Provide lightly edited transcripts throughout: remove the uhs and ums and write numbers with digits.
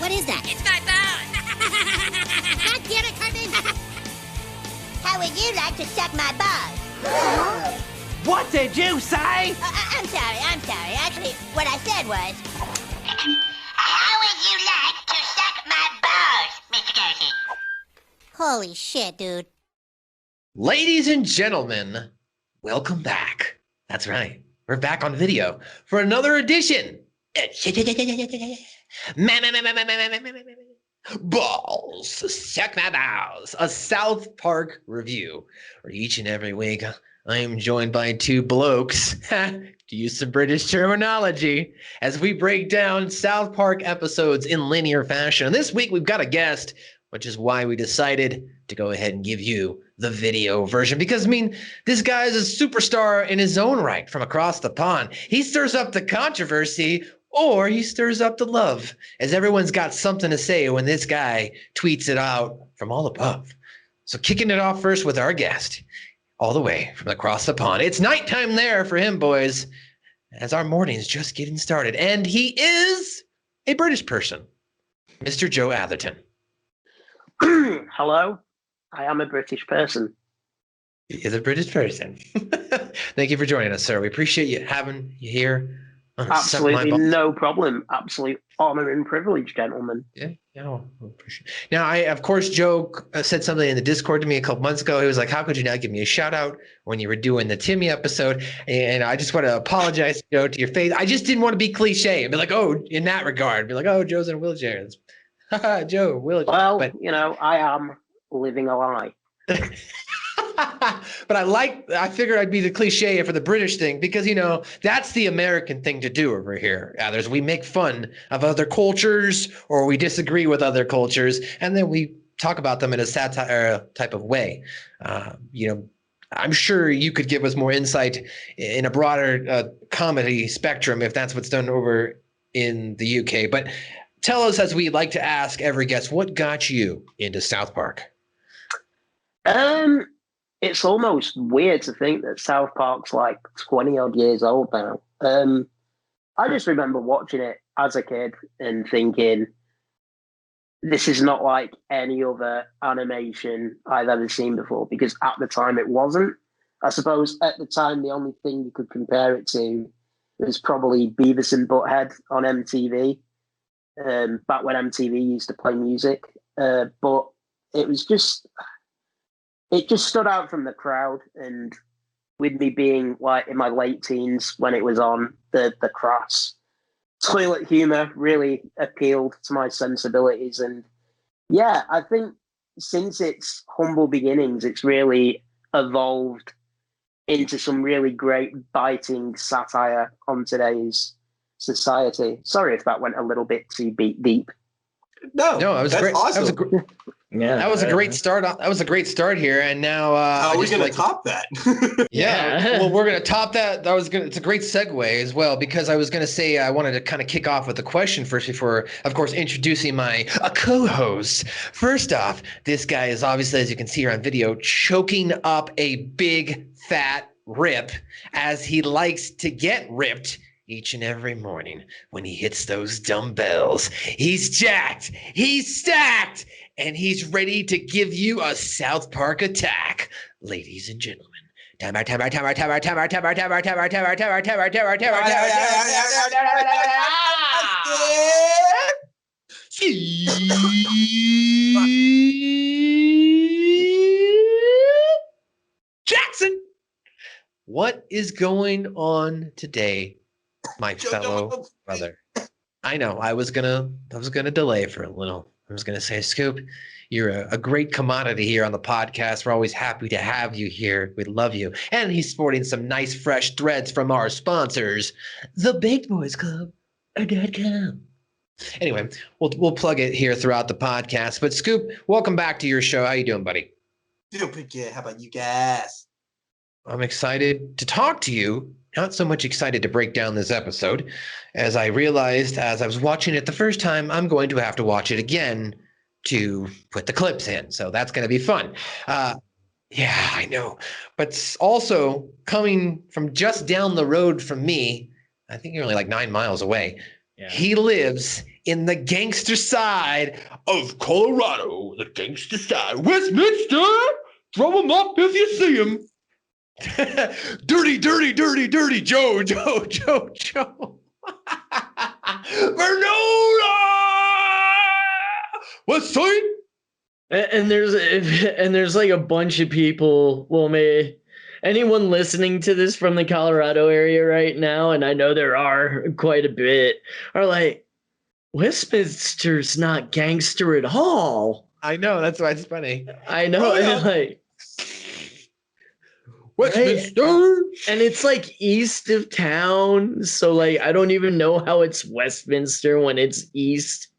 What is that? It's my bone. God damn it, Cartman! How would you like to suck my balls? What did you say? I'm sorry. Actually, what I said was... How would you like to suck my balls, Mr. Garrison? Holy shit, dude. Ladies and gentlemen, welcome back. That's right. We're back on video for another edition. Balls, suck my balls, a South Park review, where each and every week I am joined by two blokes, to use some British terminology, as we break down South Park episodes in linear fashion. And this week we've got a guest, which is why we decided to go ahead and give you the video version. Because, I mean, this guy is a superstar in his own right from across the pond. He stirs up the controversy, or he stirs up the love, as everyone's got something to say when this guy tweets it out from all above. So kicking it off first with our guest, all the way from across the pond. It's nighttime there for him, boys, as our morning's just getting started. And he is a British person, Mr. Joe Atherton. Hello, I am a British person. He is a British person. Thank you for joining us, sir. We appreciate you having you here. Absolutely no problem. Absolute honor and privilege, gentlemen. Yeah, well, appreciate it. Now, of course, Joe said something in the Discord to me a couple months ago. He was like, how could you not give me a shout out when you were doing the Timmy episode? And I just want to apologize, Joe, to your face. I just didn't want to be cliche and be like, oh, in that regard, be like, oh, Joe's in a wheelchair. Joe, wheelchair. Well, but, I am living a lie. But I figured I'd be the cliche for the British thing because, that's the American thing to do over here. Others, we make fun of other cultures or we disagree with other cultures, and then we talk about them in a satire type of way. I'm sure you could give us more insight in a broader comedy spectrum if that's what's done over in the UK. But tell us, as we like to ask every guest, what got you into South Park? It's almost weird to think that South Park's like 20 odd years old now. I just remember watching it as a kid and thinking, this is not like any other animation I've ever seen before, because at the time it wasn't. I suppose at the time, the only thing you could compare it to was probably Beavis and Butthead on MTV, back when MTV used to play music. But it was just... It just stood out from the crowd, and with me being like in my late teens when it was on, the crass toilet humor really appealed to my sensibilities. And yeah, I think since its humble beginnings, it's really evolved into some really great biting satire on today's society. Sorry if that went a little bit too deep. No, that was great. Awesome. That was a great start. That was a great start here, and now how are we going to top that? Yeah, well, we're going to top that. It's a great segue as well, because I was going to say I wanted to kind of kick off with a question first before, of course, introducing my co-host. First off, this guy is obviously, as you can see here on video, choking up a big fat rip, as he likes to get ripped each and every morning when he hits those dumbbells. He's jacked, he's stacked, and he's ready to give you a South Park attack. Ladies and gentlemen, Jackson. What is going on today, my fellow brother? I know I was gonna delay for a little. I was gonna say, Scoop, you're a great commodity here on the podcast. We're always happy to have you here. We love you. And he's sporting some nice fresh threads from our sponsors, the BakedBoysClub.com. Anyway, we'll plug it here throughout the podcast. But Scoop, welcome back to your show. How you doing, buddy? Doing pretty good. How about you guys? I'm excited to talk to you. Not so much excited to break down this episode, as I realized as I was watching it the first time, I'm going to have to watch it again to put the clips in. So that's going to be fun. Yeah, I know. But also coming from just down the road from me, I think you're only like 9 miles away. Yeah. He lives in the gangster side of Colorado. The gangster side. Westminster! Throw him up if you see him. Dirty, dirty, dirty, dirty Joe. Vernola! West Side? And there's like a bunch of people. Well, maybe anyone listening to this from the Colorado area right now, and I know there are quite a bit, are like, Westminster's not gangster at all. I know, that's why it's funny. I know, and like Westminster, right? And it's like east of town, so like I don't even know how it's Westminster when it's east.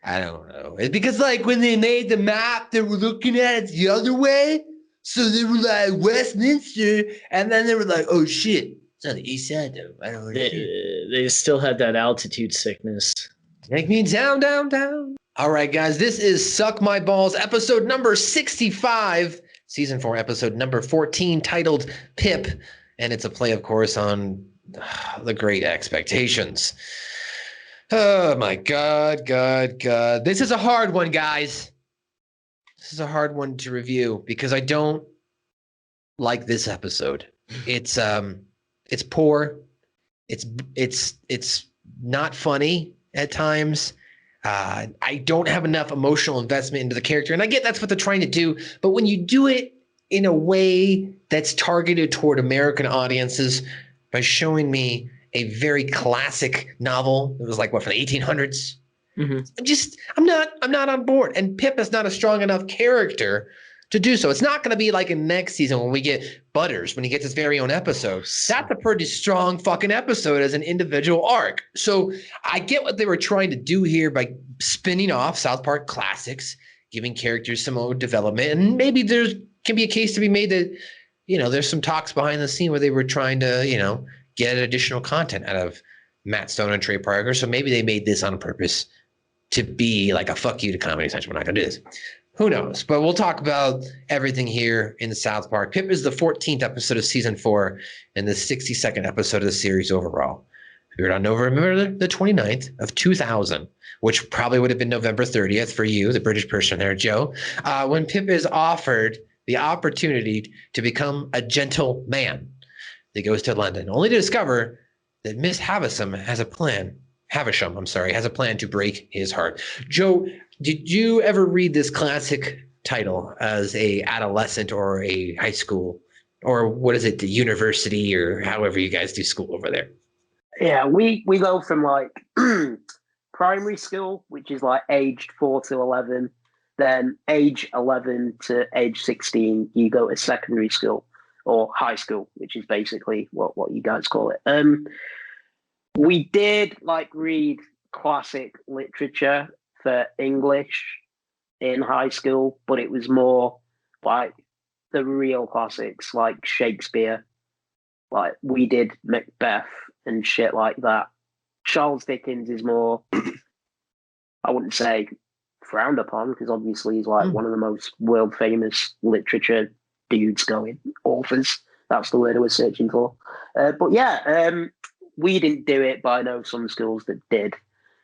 I don't know. It's because like when they made the map, they were looking at it the other way. So they were like Westminster, and then they were like, "Oh shit, it's on the east side though." I don't know. They still had that altitude sickness. Take me down, down, down. All right, guys, this is Suck My Balls, episode number 65, season 4, episode number 14, titled Pip, and it's a play, of course, on The Great Expectations. Oh my God. This is a hard one, guys. This is a hard one to review because I don't like this episode. It's poor. It's not funny at times. I don't have enough emotional investment into the character, and I get that's what they're trying to do. But when you do it in a way that's targeted toward American audiences by showing me a very classic novel. It was like, what, from the 1800s? Mm-hmm. I'm not on board. And Pip is not a strong enough character to do so. It's not going to be like in next season when we get Butters, when he gets his very own episode. That's a pretty strong fucking episode as an individual arc. So I get what they were trying to do here by spinning off South Park classics, giving characters some more development. And maybe there can be a case to be made that, there's some talks behind the scene where they were trying to, get additional content out of Matt Stone and Trey Parker. So maybe they made this on purpose to be like a fuck you to Comedy Central. We're not going to do this. Who knows? But we'll talk about everything here in South Park. Pip is the 14th episode of season 4 and the 62nd episode of the series overall. We were on November the 29th of 2000, which probably would have been November 30th for you, the British person there, Joe, when Pip is offered the opportunity to become a gentle man. He goes to London, only to discover that Miss Havisham has a plan to break his heart. Joe, did you ever read this classic title as a adolescent or a high school, or what is it, the university, or however you guys do school over there? Yeah, we go from like primary school, which is like aged 4 to 11, then age 11 to age 16, you go to secondary school. Or high school, which is basically what you guys call it. We did read classic literature for English in high school, but it was more like the real classics, like Shakespeare. Like we did Macbeth and shit like that. Charles Dickens is more, I wouldn't say frowned upon, because obviously he's one of the most world famous literature dudes going, authors. That's the word I was searching for. But yeah, we didn't do it, but I know some schools that did.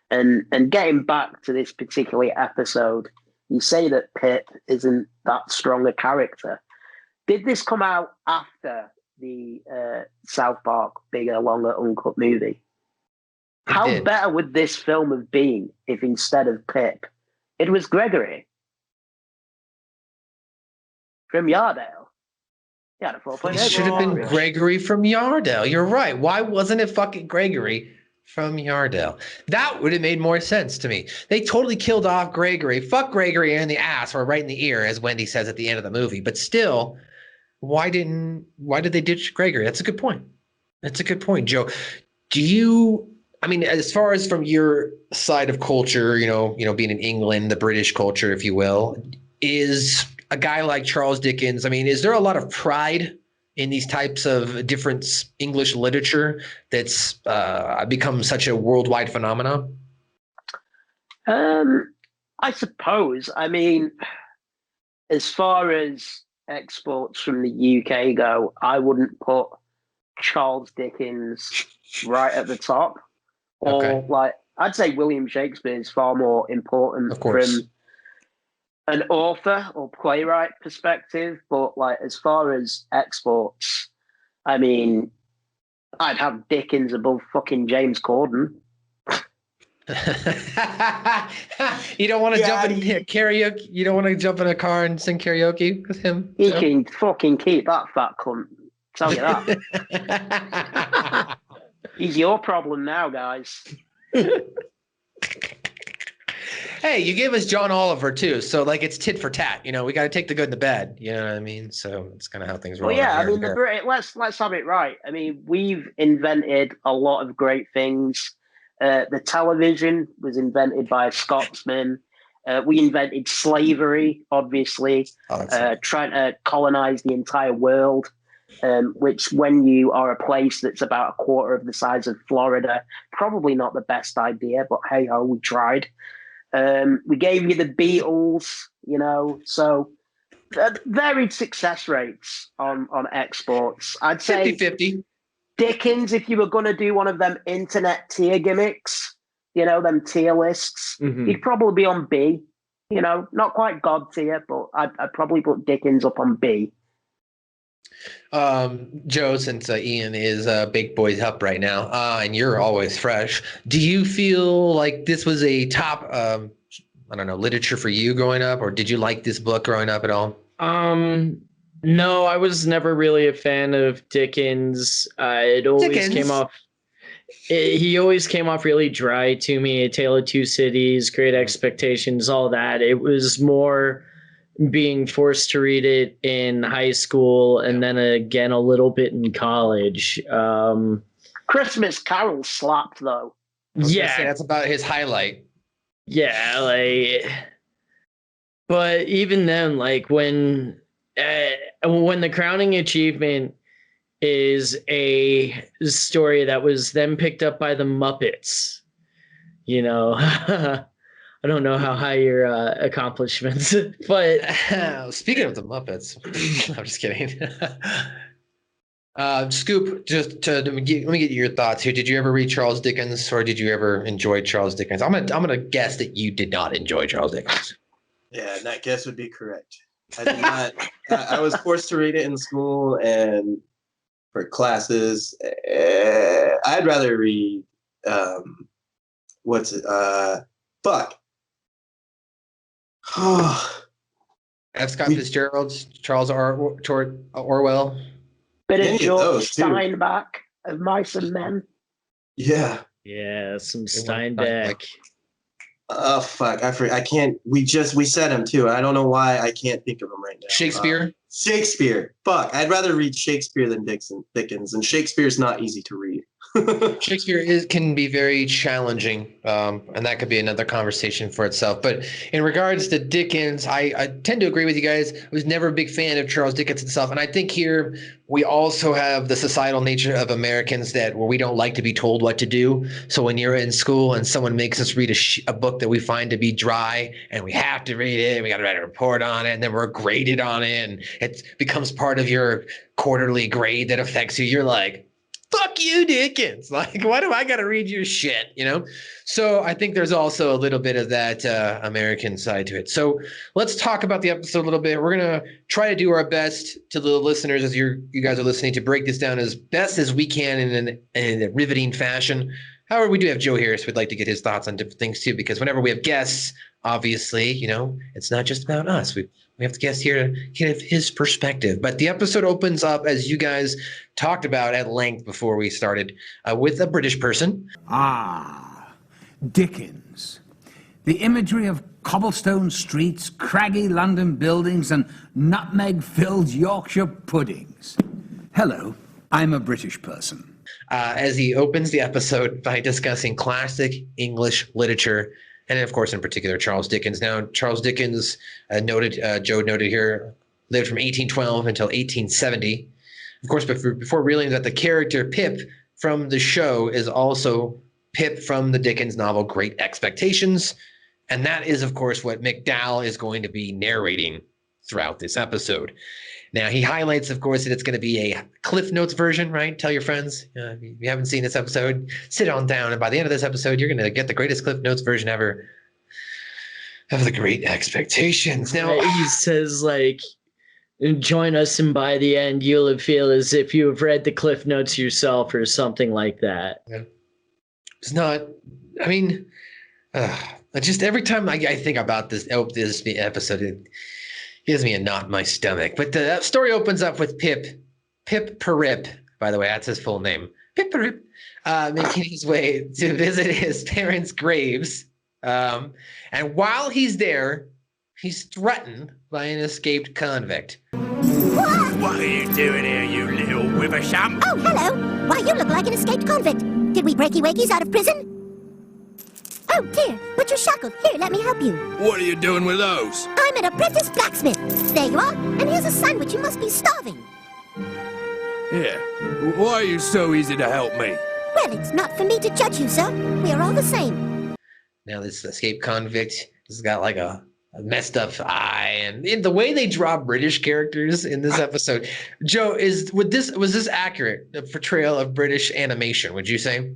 And getting back to this particular episode, you say that Pip isn't that strong a character. Did this come out after the South Park Bigger, Longer, Uncut movie? How better would this film have been if instead of Pip, it was Gregory from Yardale? Yeah, it should have been Gregory from Yardale. You're right. Why wasn't it fucking Gregory from Yardale? That would have made more sense to me. They totally killed off Gregory. Fuck Gregory in the ass or right in the ear, as Wendy says at the end of the movie. But still, why did they ditch Gregory? That's a good point. That's a good point, Joe. As far as from your side of culture, being in England, the British culture, if you will, is a guy like Charles Dickens, is there a lot of pride in these types of different English literature that's become such a worldwide phenomenon? I suppose. As far as exports from the UK go, I wouldn't put Charles Dickens right at the top. Or I'd say William Shakespeare is far more important Of course. from an author or playwright perspective. But like as far as exports, I mean, I'd have Dickens above fucking James Corden. You don't want to jump in karaoke. You don't want to jump in a car and sing karaoke with him. He can fucking keep that fat cunt. Tell you that. He's your problem now, guys. Hey, you gave us John Oliver too, so like it's tit for tat. You know, we got to take the good and the bad. You know what I mean? So it's kind of how things roll. Well, yeah, I mean, let's have it right. I mean, we've invented a lot of great things. The television was invented by a Scotsman. We invented slavery, obviously, trying to colonize the entire world. Which, when you are a place that's about a quarter of the size of Florida, probably not the best idea. But hey ho, we tried. We gave you the Beatles, you know, so varied success rates on exports. I'd say 50-50. Dickens, if you were going to do one of them internet tier gimmicks, you know, them tier lists, he'd probably be on B. You know, not quite God tier, but I'd probably put Dickens up on B. Joe, since Ian is Big Boys Up right now, and you're always fresh, do you feel like this was a top, I don't know, literature for you growing up, or did you like this book growing up at all? No, I was never really a fan of Dickens. It always came off. He always came off really dry to me. A Tale of Two Cities, Great Expectations, all that. It was more being forced to read it in high school and then again a little bit in college. Christmas Carol slapped though. Yeah, that's about his highlight. Yeah, like, but even then, like when the crowning achievement is a story that was then picked up by the Muppets, you know. I don't know how high your accomplishments, but speaking of the Muppets, I'm just kidding. Scoop, just let me get your thoughts here. Did you ever read Charles Dickens, or did you ever enjoy Charles Dickens? I'm gonna guess that you did not enjoy Charles Dickens. Yeah, and that guess would be correct. I did not. I was forced to read it in school and for classes. I'd rather read Buck. F. Scott Fitzgerald's Charles Orwell. Bit of George Steinbeck of Mice and Men. Yeah. Yeah, some Steinbeck. Oh fuck! I can't. We said him too. I don't know why I can't think of him right now. Shakespeare. Shakespeare. Fuck! I'd rather read Shakespeare than Dickens, and Shakespeare's not easy to read. Shakespeare can be very challenging, and that could be another conversation for itself. But in regards to Dickens, I tend to agree with you guys. I was never a big fan of Charles Dickens himself, and I think here we also have the societal nature of Americans where we don't like to be told what to do. So when you're in school and someone makes us read a book that we find to be dry, and we have to read it, and we got to write a report on it, and then we're graded on it, and it becomes part of your quarterly grade that affects you, you're like, fuck you, Dickens. Like, why do I got to read your shit, you know? So I think there's also a little bit of that American side to it. So let's talk about the episode a little bit. We're going to try to do our best to the listeners as you guys are listening to break this down as best as we can in a riveting fashion. However, we do have Joe Harris. We'd like to get his thoughts on different things too, because whenever we have guests, obviously, you know, it's not just about us. We have the guest here to give his perspective. But the episode opens up, as you guys talked about at length before we started, with a British person. Ah, Dickens. The imagery of cobblestone streets, craggy London buildings, and nutmeg-filled Yorkshire puddings. Hello, I'm a British person. As he opens the episode by discussing classic English literature, and of course, in particular, Charles Dickens. Now, Charles Dickens, Joe noted here, lived from 1812 until 1870. Of course, before realizing that the character Pip from the show is also Pip from the Dickens novel Great Expectations. And that is, of course, what McDowell is going to be narrating throughout this episode. Now, he highlights, of course, that it's going to be a Cliff Notes version, right? Tell your friends. If you haven't seen this episode, sit on down. And by the end of this episode, you're going to get the greatest Cliff Notes version ever of The Great Expectations. Now, he says, like, join us, and by the end, you'll feel as if you have read the Cliff Notes yourself or something like that. Yeah. It's not, I mean, just every time I think about this episode, it gives me a knot in my stomach. But the story opens up with Pip Perip, by the way, that's his full name. Pip Perip, making his way to visit his parents' graves. And while he's there, he's threatened by an escaped convict. What are you doing here, you little wibbersham? Oh, hello. Why, you look like an escaped convict. Did we breaky wakies out of prison? Oh, dear, but you're shackled. Here, let me help you. What are you doing with those? I'm an apprentice blacksmith. There you are. And here's a sandwich. You must be starving. Yeah. Why are you so easy to help me? Well, it's not for me to judge you, sir. We are all the same. Now, this escaped convict has got like a messed up eye, and the way they draw British characters in this episode, Joe, was this accurate, a portrayal of British animation, would you say?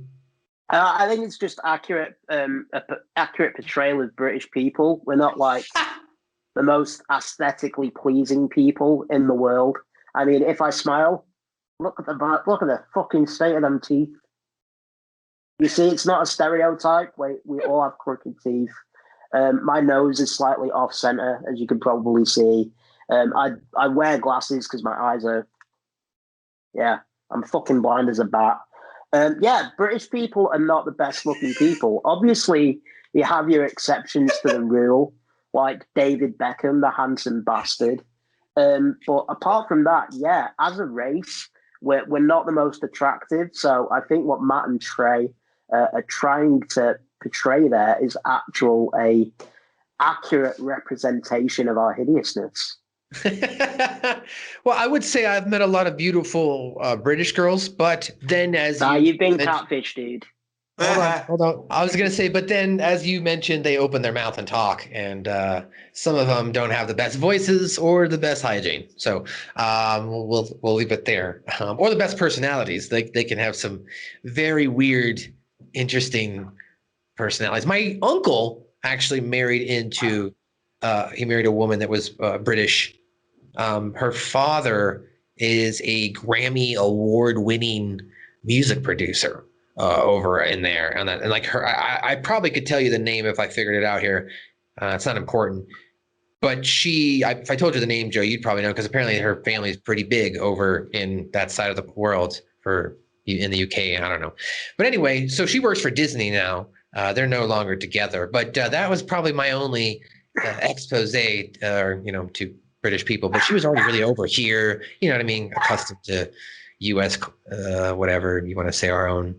I think it's just accurate portrayal of British people. We're not like the most aesthetically pleasing people in the world. I mean, if I smile, look at the fucking state of them teeth. You see, it's not a stereotype. We all have crooked teeth. My nose is slightly off center, as you can probably see. I wear glasses because my eyes are, I'm fucking blind as a bat. British people are not the best looking people. Obviously, you have your exceptions to the rule, like David Beckham, the handsome bastard. But apart from that, as a race, we're not the most attractive. So I think what Matt and Trey are trying to portray there is a accurate representation of our hideousness. Well, I would say I've met a lot of beautiful British girls, but then you've been catfish, dude. Hold on. I was going to say, but then as you mentioned, they open their mouth and talk, and some of them don't have the best voices or the best hygiene. So we'll leave it there. Or the best personalities. They can have some very weird, interesting personalities. My uncle actually married a woman that was British. Her father is a Grammy award-winning music producer over in there, and like her, I probably could tell you the name if I figured it out here. It's not important, but if I told you the name, Joe, you'd probably know, because apparently her family is pretty big over in that side of the world in the UK. I don't know, but anyway, so she works for Disney now. They're no longer together, but that was probably my only expose, to British people. But she was already really over here, you know what I mean, accustomed to U.S. Whatever you want to say, our own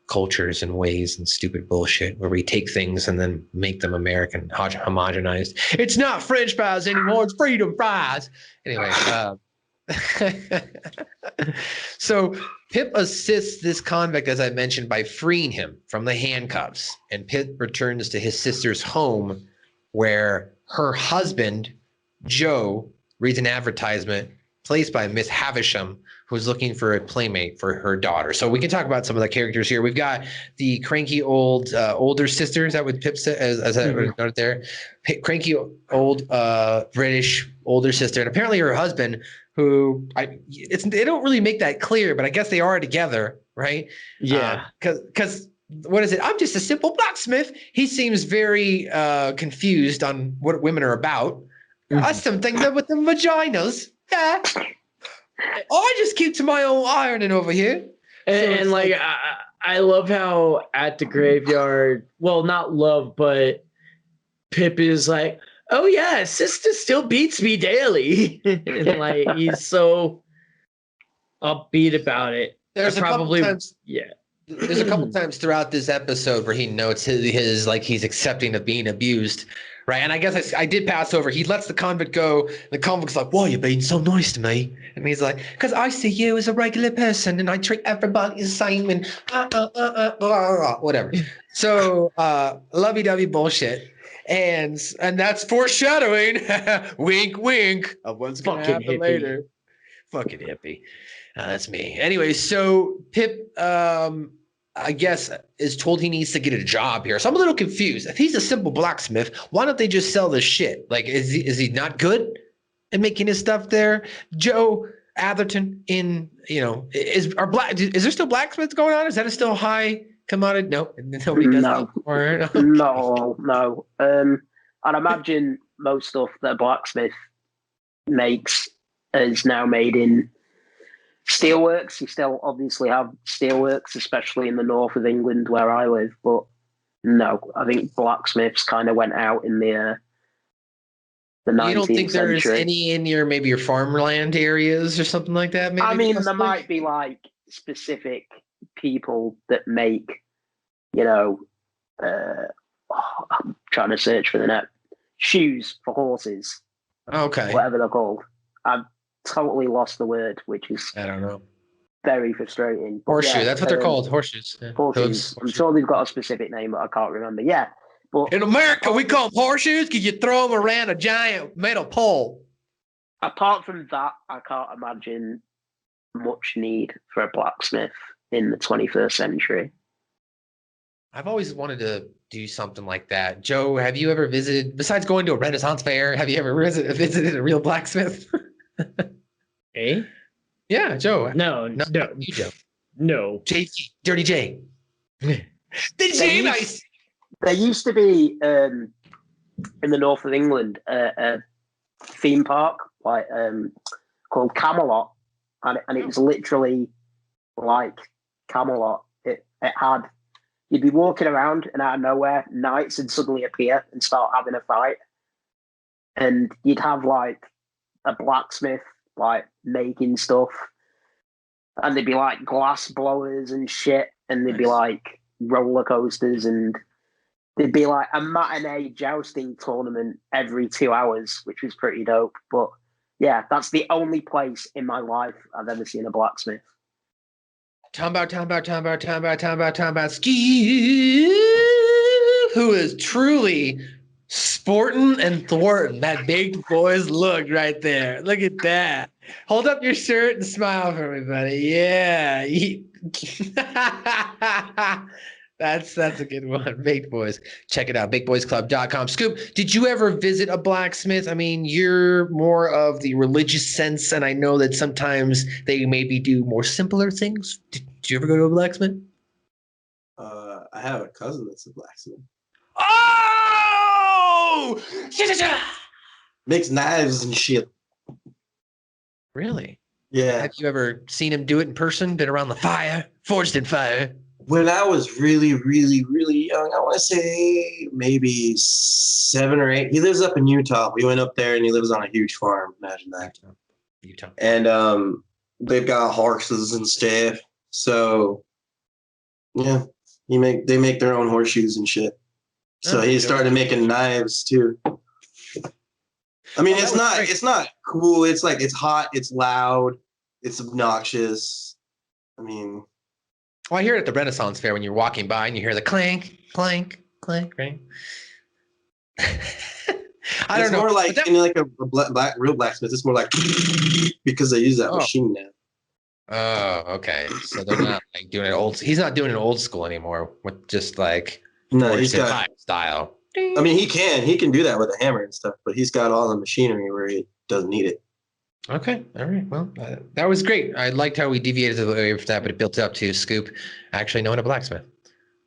cultures and ways and stupid bullshit where we take things and then make them American, homogenized. It's not French fries anymore; it's freedom fries. Anyway, so Pip assists this convict, as I mentioned, by freeing him from the handcuffs, and Pip returns to his sister's home, where her husband, Joe, reads an advertisement placed by Miss Havisham, who's looking for a playmate for her daughter. So we can talk about some of the characters here. We've got the cranky old older sister. Is that what Pip said? As I noted there, cranky old British older sister, and apparently her husband, who they don't really make that clear, but I guess they are together, right? Yeah, because. What is it? I'm just a simple blacksmith. He seems very confused on what women are about. I something with the vaginas. Yeah. I just keep to my own ironing over here. And like, I love how at the graveyard, well, not love, but Pip is like, oh yeah, sister still beats me daily. And like, he's so upbeat about it. There's a couple times throughout this episode where he notes his like he's accepting of being abused, right? And I guess I did pass over. He lets the convict go. The convict's like, "Why are you being so nice to me?" And he's like, "Because I see you as a regular person, and I treat everybody the same." And blah, blah, blah, whatever. So lovey-dovey bullshit. And that's foreshadowing, wink, wink, of what's going to Fucking happen hippie. later. Fucking hippie. That's me. Anyway, so Pip, I guess, is told he needs to get a job here. So I'm a little confused. If he's a simple blacksmith, why don't they just sell this shit? Like, is he not good at making his stuff there? Joe Atherton is there still blacksmiths going on? Is that a still high commodity? No, nobody does that anymore. Okay. No. I'd imagine most stuff that a blacksmith makes is now made in steelworks. You still obviously have steelworks, especially in the north of England where I live. But no, I think blacksmiths kind of went out in the 19th You don't think there's century. any in your farmland areas or something like that? Maybe I mean, there possibly? might be like specific people that make, I'm trying to search for the net, shoes for horses, Okay. whatever they're called. I've totally lost the word, which is I don't know. very frustrating. But Horseshoe. yeah, that's what they're called. Horseshoes. Yeah. Horseshoes. I'm sure they've got a specific name, but I can't remember. Yeah. But In America, we call them horseshoes because you throw them around a giant metal pole. apart from that, I can't imagine much need for a blacksmith in the 21st century. I've always wanted to do something like that. Joe, have you ever visited, besides going to a Renaissance fair, have you ever visited a real blacksmith? Eh? Yeah, Joe. No. You, Joe. No. JT, Dirty J. The J Nice. There used to be in the north of England a theme park called Camelot, and it was literally like Camelot. It had, you'd be walking around and out of nowhere, knights would suddenly appear and start having a fight, and you'd have like a blacksmith like making stuff, and there'd be like glass blowers and shit, and there'd be like roller coasters, and there'd be like a matinee jousting tournament every 2 hours, which was pretty dope. But yeah, that's the only place in my life I've ever seen a blacksmith. Talking about Ski, who is truly sporting and thwarting that big boy's look right there. Look at that. Hold up your shirt and smile for me, buddy. Yeah. That's a good one. Big Boys. Check it out. BigBoysClub.com. Scoop, did you ever visit a blacksmith? I mean, you're more of the religious sense, and I know that sometimes they maybe do more simpler things. Did you ever go to a blacksmith? I have a cousin that's a blacksmith. Oh! Makes knives and shit. Really? Yeah. Have you ever seen him do it in person? Been around the fire? Forged in fire? When I was really, really, really young, I want to say maybe 7 or 8. He lives up in Utah. We went up there, and he lives on a huge farm. Imagine that. Utah. And they've got horses and stuff. So yeah, they make their own horseshoes and shit. So he started making knives too. I mean, it's not cool. It's like, it's hot, it's loud, it's obnoxious. I mean, well, I hear it at the Renaissance Fair when you're walking by and you hear the clank, clank, clank, right? I don't know. It's more like a real blacksmith. It's more like because they use that machine now. Oh, okay. So they're not like doing it old. He's not doing it old school anymore with just like he's got style. I mean, he can do that with a hammer and stuff, but he's got all the machinery where he doesn't need it. Okay. All right. Well, that was great. I liked how we deviated away from that, but it built up to Scoop actually knowing a blacksmith.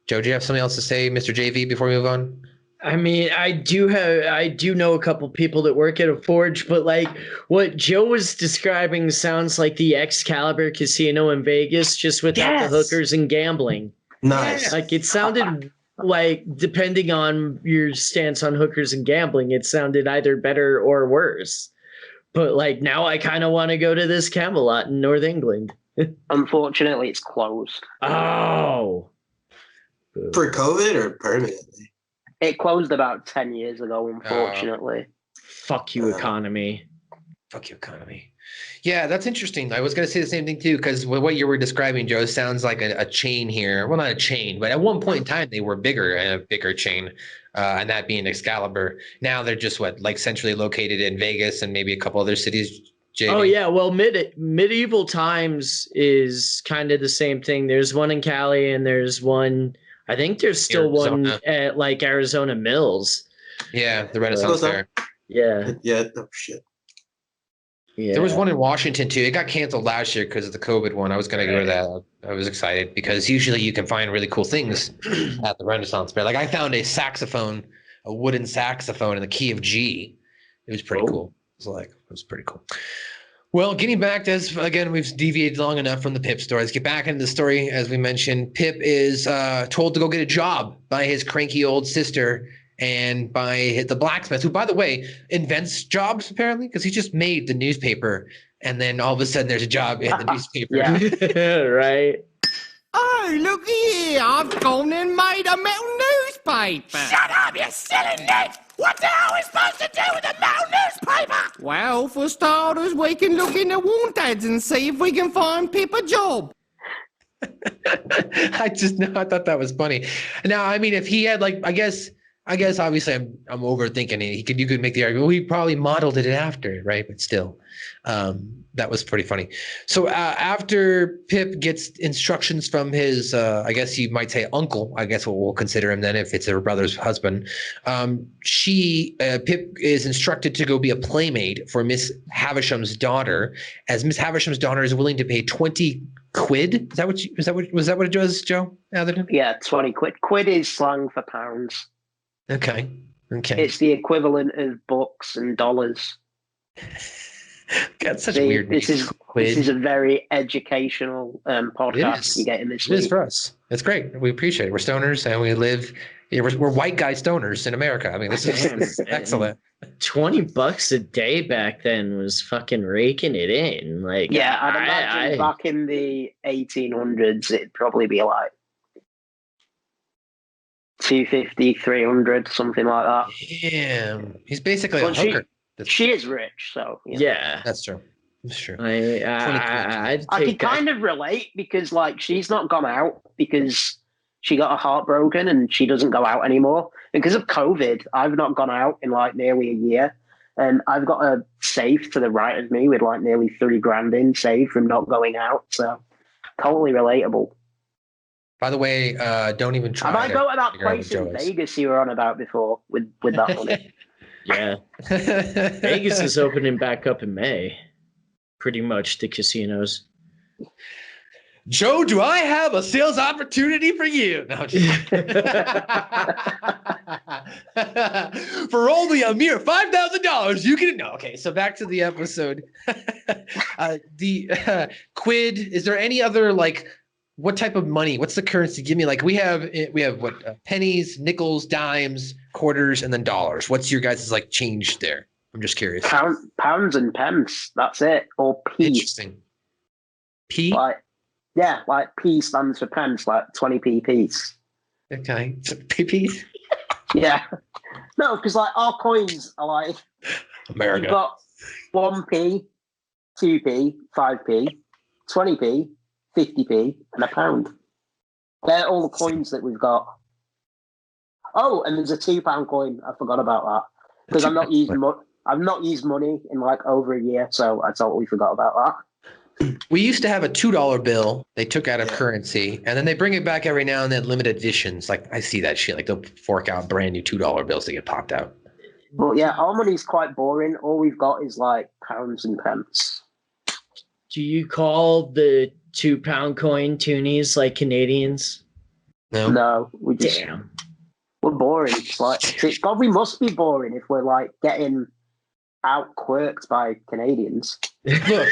Joe, do you have something else to say, Mr. JV, before we move on? I mean, I do know a couple people that work at a forge, but like what Joe was describing sounds like the Excalibur Casino in Vegas, just without the hookers and gambling. Nice. Like it sounded like, depending on your stance on hookers and gambling, it sounded either better or worse. But like now I kind of want to go to this Camelot in North England. Unfortunately, it's closed. Oh. For COVID or permanently? It closed about 10 years ago, unfortunately. Fuck you, economy. Fuck you, economy. Yeah, that's interesting. I was going to say the same thing too, because what you were describing, Joe, sounds like a chain here. Well, not a chain, but at one point in time, they were bigger and a bigger chain. and that being Excalibur. Now they're just like centrally located in Vegas and maybe a couple other cities. JD? Oh yeah, well, medieval times is kind of the same thing. There's one in Cali, and there's one. I think there's still one at like Arizona Mills. Yeah, the Renaissance Fair. Yeah. Yeah. Oh shit. Yeah. There was one in Washington too. It got canceled last year because of the COVID one. I was going to go to that. I was excited because usually you can find really cool things at the Renaissance Fair. Like I found a wooden saxophone in the key of G. It was pretty cool. It was pretty cool. Well, getting back to this, again, we've deviated long enough from the Pip story. Let's get back into the story. As we mentioned, Pip is told to go get a job by his cranky old sister and by the blacksmith, who, by the way, invents jobs, apparently, because he just made the newspaper, and then all of a sudden there's a job in the newspaper. Yeah, right. Oh, look here, I've gone and made a metal newspaper. Shut up, you silly Nick! What the hell are we supposed to do with a metal newspaper? Well, for starters, we can look in the want ads and see if we can find Pip a job. I thought that was funny. Now, I mean, if he had I guess obviously I'm overthinking it. You could make the argument, well, he probably modeled it after, right? But still, that was pretty funny. So after Pip gets instructions from his, I guess you might say uncle, I guess we'll consider him then if it's her brother's husband. Pip is instructed to go be a playmate for Miss Havisham's daughter, as Miss Havisham's daughter is willing to pay 20 quid. Was that what it was, Joe Atherton? Yeah, 20 quid. Quid is slang for pounds. Okay. It's the equivalent of bucks and dollars. Got such weird this is a very educational podcast you're getting this week. It is for us. It's great. We appreciate it. We're stoners and we live. We're white guy stoners in America. I mean, this is excellent. $20 a day back then was fucking raking it in. Like, yeah, I'd imagine back in the 1800s, it'd probably be like 250, 300, something like that. Yeah, he's basically a hooker. She is rich, so yeah, that's true. That's true. I can kind of relate because she's not gone out because she got her heart broken and she doesn't go out anymore. And because of COVID, I've not gone out in nearly a year, and I've got a safe to the right of me with nearly $3,000 in saved from not going out. So totally relatable. By the way, don't even try. I might go to that place in Vegas you were on about before with that money. Yeah. Vegas is opening back up in May. Pretty much the casinos. Joe, do I have a sales opportunity for you? No, for only a mere $5,000, you can. No, okay. So back to the episode. The quid. Is there any other what type of money? What's the currency? Give me we have what pennies, nickels, dimes, quarters, and then dollars. What's your guys' change there? I'm just curious. Pounds and pence. That's it. Or p. Interesting. P. P stands for pence, 20p piece. Okay, so p. Yeah. No, because our coins are America. You've got 1p, 2p, 5p, 20p. 50p and a pound. They're all the coins that we've got. Oh, and there's a £2 coin. I forgot about that because I've not used money in over a year, so I totally forgot about that. We used to have a $2 bill they took out of currency, and then they bring it back every now and then, limited editions. I see that shit. They'll fork out brand new $2 bills to get popped out. But yeah, our money's quite boring. All we've got is pounds and pence. Do you call the £2 coin toonies like Canadians? No, we just we're boring. God, we must be boring if we're getting out-quirked by Canadians. Look,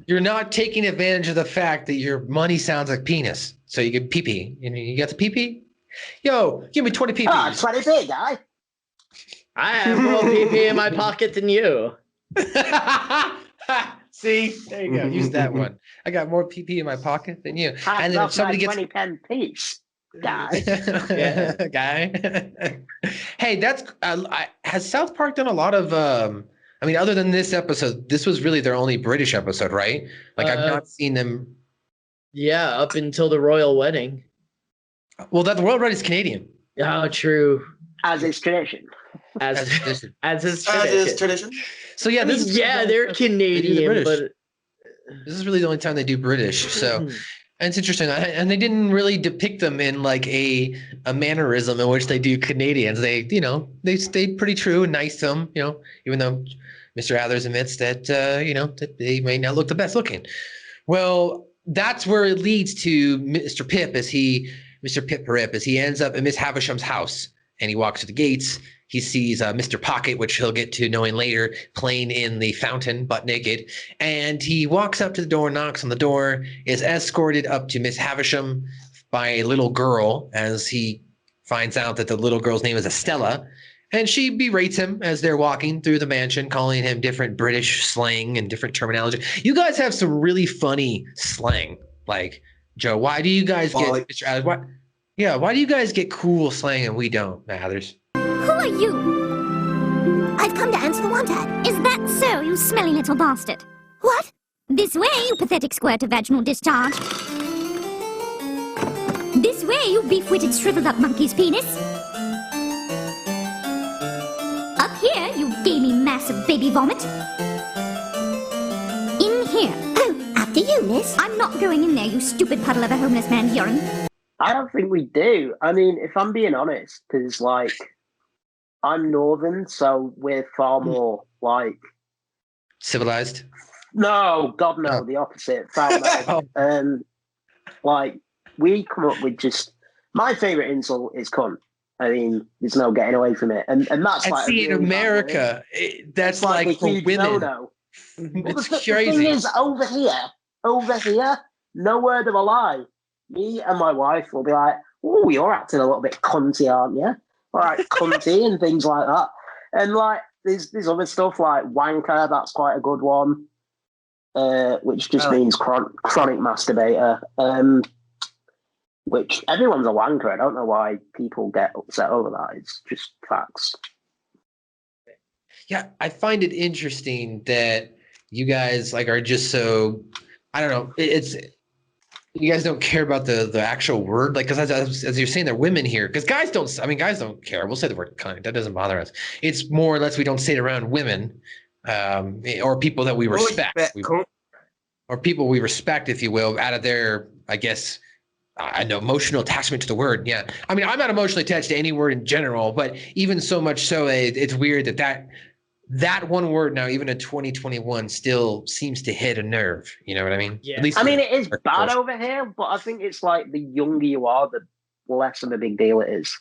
you're not taking advantage of the fact that your money sounds like penis, so you get pee-pee. You got the pee-pee? Yo, give me 20 pee-pees. 20p, guy. I have more pee-pee in my pocket than you. See, there you go. Use that one. I got more PP in my pocket than you. And then if somebody gets 20p piece, guy. Yeah, guy. Hey, that's has South Park done a lot of? Other than this episode, this was really their only British episode, right? I've not seen them. Yeah, up until the royal wedding. Well, that the royal wedding is Canadian. Oh, true. As is tradition. As As tradition. as is As tradition. is tradition. So yeah, this is Yeah, they're they do the Canadian, British. but This is really the only time they do British. So, and it's interesting, and they didn't really depict them in like a mannerism in which they do Canadians. They, they stayed pretty true and nice to them. Even though Mr. Athers admits that that they may not look the best looking. Well, that's where it leads to Mr. Pip as he ends up at Miss Havisham's house, and he walks to the gates. He sees Mr. Pocket, which he'll get to knowing later, playing in the fountain, butt naked. And he walks up to the door, knocks on the door, is escorted up to Miss Havisham by a little girl, as he finds out that the little girl's name is Estella. And she berates him as they're walking through the mansion, calling him different British slang and different terminology. You guys have some really funny slang. Like, Joe, why do you guys get Mr. Athers? Why do you guys get cool slang and we don't, Athers? Who are you? I've come to answer the want ad. Is that so, you smelly little bastard? What? This way, you pathetic squirt of vaginal discharge. This way, you beef-witted, shriveled-up monkey's penis. Up here, you gamey mass of baby vomit. In here. Oh, after you, miss. I'm not going in there, you stupid puddle of a homeless man's urine. I don't think we do. I mean, if I'm being honest, because, like, I'm northern, so we're far more, like... Civilized? No, God, no, the opposite. Foul mouth. Like, we come up with just... My favourite insult is cunt. I mean, there's no getting away from it. And that's like... see, in America, that's like for women. No-no. It's the crazy. thing is, over here, no word of a lie. Me and my wife will be like, oh, you're acting a little bit cunty, aren't you? All right, cunty and things like that. And like, there's other stuff like wanker, that's quite a good one, which just means chronic masturbator, which everyone's a wanker. I don't know why people get upset over that. It's just facts. Yeah, I find it interesting that you guys like are just so, I don't know, you guys don't care about the actual word, like, because as you're saying, they're women here. Because guys don't care. We'll say the word cunt. That doesn't bother us. It's more or less we don't say it around women, or people that we respect, or people we respect, if you will, out of their, I guess, I know, emotional attachment to the word. Yeah, I mean, I'm not emotionally attached to any word in general, but even so much so, it's weird that one word now, even in 2021, still seems to hit a nerve. You know what I mean? Yeah. At least I mean, it is bad over here, but I think it's like the younger you are, the less of a big deal it is.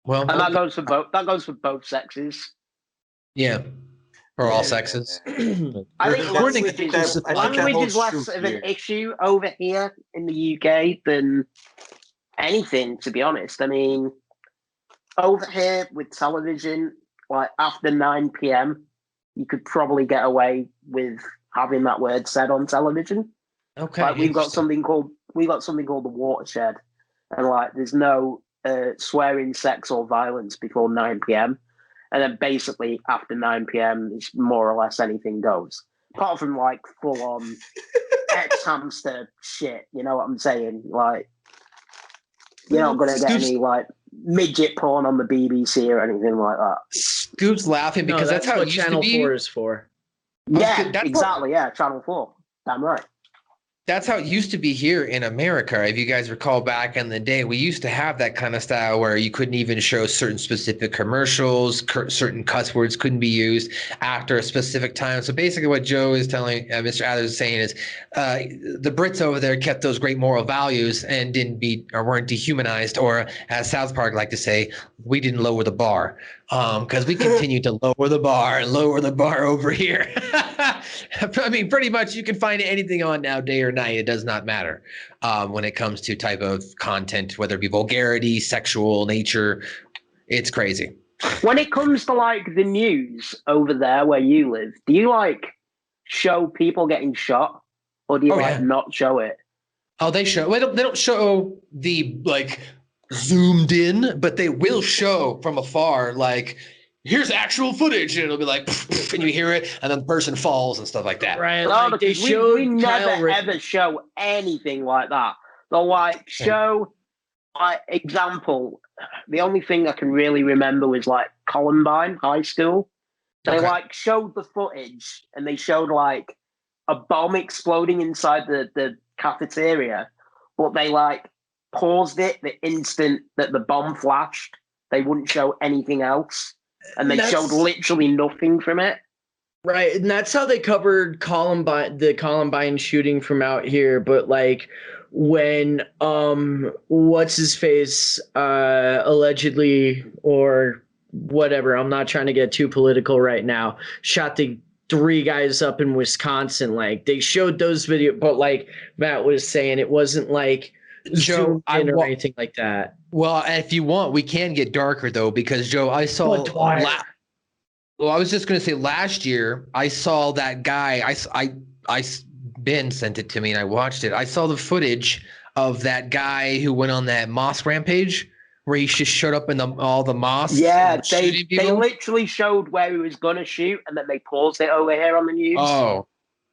Well, and that goes for both. That goes for both sexes. Yeah, for all sexes. I think language is less of an issue over here in the UK than anything, to be honest. I mean, over here with television, like after 9 p.m, you could probably get away with having that word said on television. Okay. Like we've got something called the watershed, and like there's no swearing, sex, or violence before 9 p.m. And then basically after 9 p.m, it's more or less anything goes. Apart from like full on ex-hamster shit, you know what I'm saying? Like you're not gonna get any like midget porn on the BBC or anything like that. Scoop's laughing because that's how what it used Channel to be. 4 is for. Yeah, exactly. Yeah, Channel 4. Damn right. That's how it used to be here in America. If you guys recall back in the day, we used to have that kind of style where you couldn't even show certain specific commercials, certain cuss words couldn't be used after a specific time. So basically what Joe is telling, Mr. Athers is saying is the Brits over there kept those great moral values and weren't dehumanized, or as South Park like to say, we didn't lower the bar. Because we continue to lower the bar over here. I mean, pretty much you can find anything on now, day or night. It does not matter when it comes to type of content, whether it be vulgarity, sexual nature. It's crazy. When it comes to like the news over there where you live, do you like show people getting shot, or do you not show it? Oh, they show. Well, they don't show the like zoomed in, but they will show from afar, like, here's actual footage, and it'll be like, and you hear it, and then the person falls and stuff like that. Right. No, like they we never ever show anything like that. They'll like show example, the only thing I can really remember was like Columbine High School. They like showed the footage and they showed like a bomb exploding inside the cafeteria, but they like paused it the instant that the bomb flashed. They wouldn't show anything else, and they showed literally nothing from it. Right, and that's how they covered the Columbine shooting from out here. But like when what's his face allegedly or whatever, I'm not trying to get too political right now, shot the 3 guys up in Wisconsin. Like they showed those videos, but like Matt was saying, it wasn't like Joe or anything like that. Well, if you want, we can get darker though, because Joe, I saw. Well, I was just going to say last year I saw that guy. Ben sent it to me and I watched it. I saw the footage of that guy who went on that mosque rampage where he just showed up in all the mosques. Yeah, they literally showed where he was going to shoot and then they paused it over here on the news. Oh,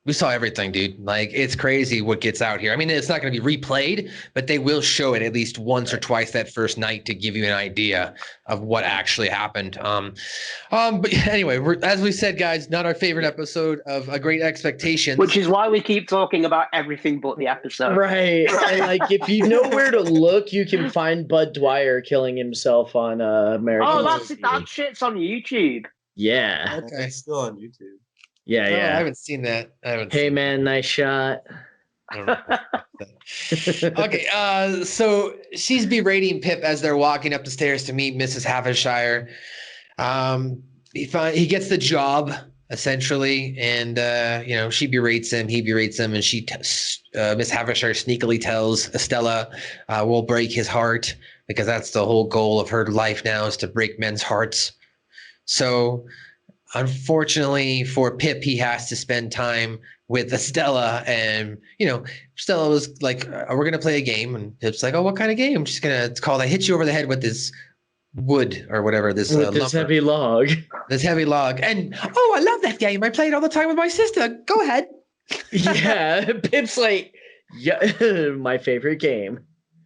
we saw everything, dude. Like, it's crazy what gets out here. I mean, it's not going to be replayed, but they will show it at least once or twice that first night to give you an idea of what actually happened. But anyway, as we said, guys, not our favorite episode of A Great Expectations. Which is why we keep talking about everything but the episode. Right. And like, if you know where to look, you can find Bud Dwyer killing himself on American TV. That shit's on YouTube. Yeah. Okay. It's still on YouTube. Yeah, I haven't seen that. Nice shot. Okay, so she's berating Pip as they're walking up the stairs to meet Mrs. Havishire. He gets the job essentially, and she berates him. He berates him, and Miss Havishire sneakily tells Estella, "We'll break his heart," because that's the whole goal of her life now, is to break men's hearts. So, unfortunately for Pip, he has to spend time with Estella, and Stella was like, "We're gonna play a game," and Pip's like, "Oh, what kind of game?" It's called "I hit you over the head with this wood or whatever, this heavy log." This heavy log, and I love that game. I play it all the time with my sister. Go ahead. Yeah, Pip's like, yeah, my favorite game.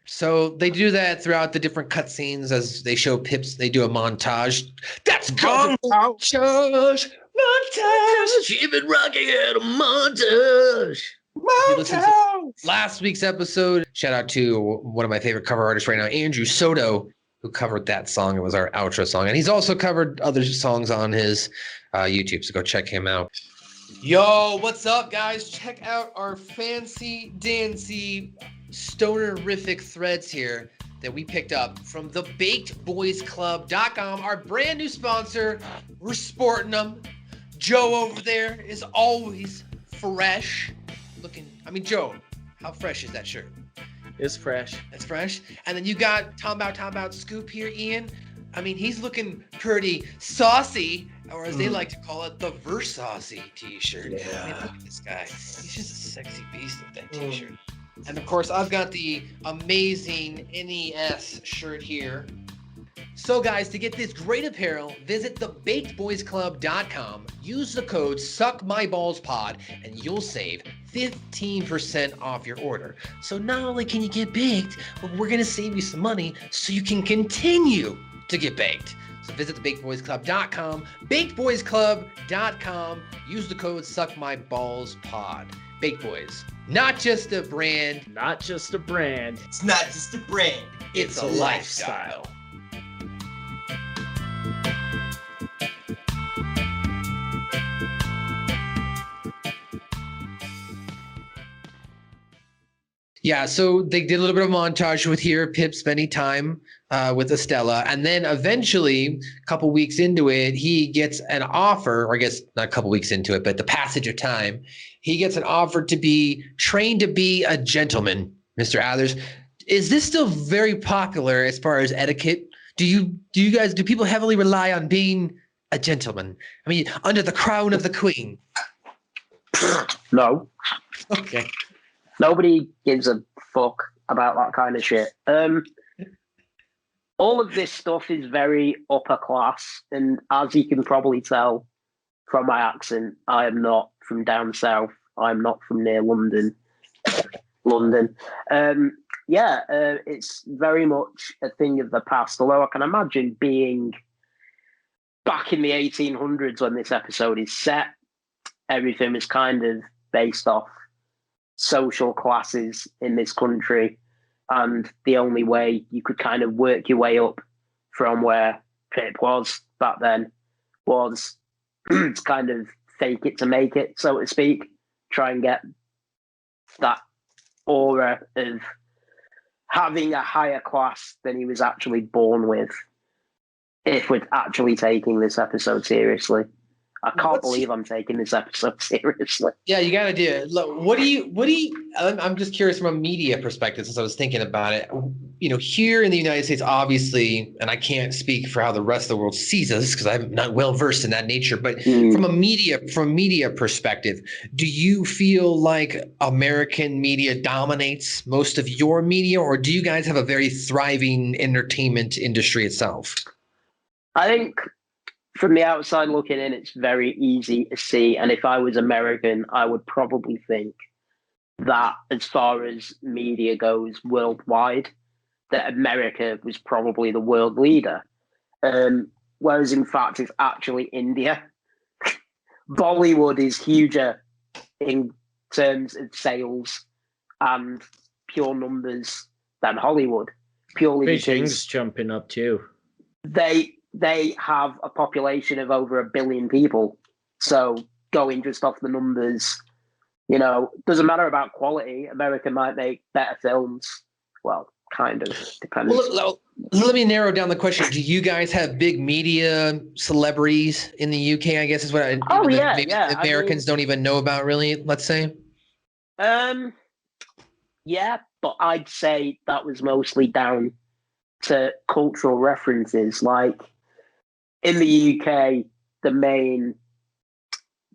So they do that throughout the different cutscenes as they show Pips. They do a montage. That's montage. Even rocking at a montage. Last week's episode. Shout out to one of my favorite cover artists right now, Andrew Soto, who covered that song. It was our outro song, and he's also covered other songs on his YouTube. So go check him out. Yo, what's up, guys? Check out our fancy dancy stonerific threads here that we picked up from thebakedboysclub.com, our brand new sponsor. We're sporting them. Joe over there is always fresh looking. I mean, Joe, how fresh is that shirt? It's fresh. It's fresh. And then you got Tom Bout Scoop here, Ian. I mean, he's looking pretty saucy, or as they like to call it, the Versaucy t-shirt. Yeah. I mean, look at this guy. He's just a sexy beast with that t-shirt. And of course, I've got the amazing NES shirt here. So guys, to get this great apparel, visit thebakedboysclub.com. Use the code SuckMyBallsPod and you'll save 15% off your order. So not only can you get baked, but we're gonna save you some money so you can continue to get baked. So visit thebakedboysclub.com, bakedboysclub.com. Use the code SuckMyBallsPod. Baked Boys, not just a brand. Not just a brand. It's not just a brand. It's a lifestyle. Yeah, so they did a little bit of montage with here, Pip spending time with Estella. And then eventually, a couple weeks into it, he gets an offer, or I guess not a couple weeks into it, but the passage of time, he gets an offer to be trained to be a gentleman, Mr. Athers. Is this still very popular as far as etiquette? Do people heavily rely on being a gentleman? I mean, under the crown of the queen. No. Okay. Nobody gives a fuck about that kind of shit. All of this stuff is very upper class, and as you can probably tell from my accent, I am not from down south. I'm not from near London. It's very much a thing of the past. Although I can imagine being back in the 1800s when this episode is set, everything was kind of based off social classes in this country, and the only way you could kind of work your way up from where Pip was back then was to kind of fake it to make it, so to speak. Try and get that aura of having a higher class than he was actually born with, if we're actually taking this episode seriously. I can't believe I'm taking this episode seriously. Yeah, you got to do it. Look, what do you, I'm just curious from a media perspective, since I was thinking about it. You know, here in the United States, obviously, and I can't speak for how the rest of the world sees us because I'm not well versed in that nature, but from a media perspective, do you feel like American media dominates most of your media, or do you guys have a very thriving entertainment industry itself? I think from the outside looking in, it's very easy to see. And if I was American, I would probably think that as far as media goes worldwide, that America was probably the world leader. Whereas in fact, it's actually India. Bollywood is huger in terms of sales and pure numbers than Hollywood. Purely Beijing's jumping up too. They have a population of over 1 billion people. So going just off the numbers, you know, doesn't matter about quality. America might make better films. Well, kind of depends. Well, let me narrow down the question. Do you guys have big media celebrities in the UK, I guess is what maybe Americans don't even know about, really, let's say? Yeah, but I'd say that was mostly down to cultural references. Like, in the UK, the main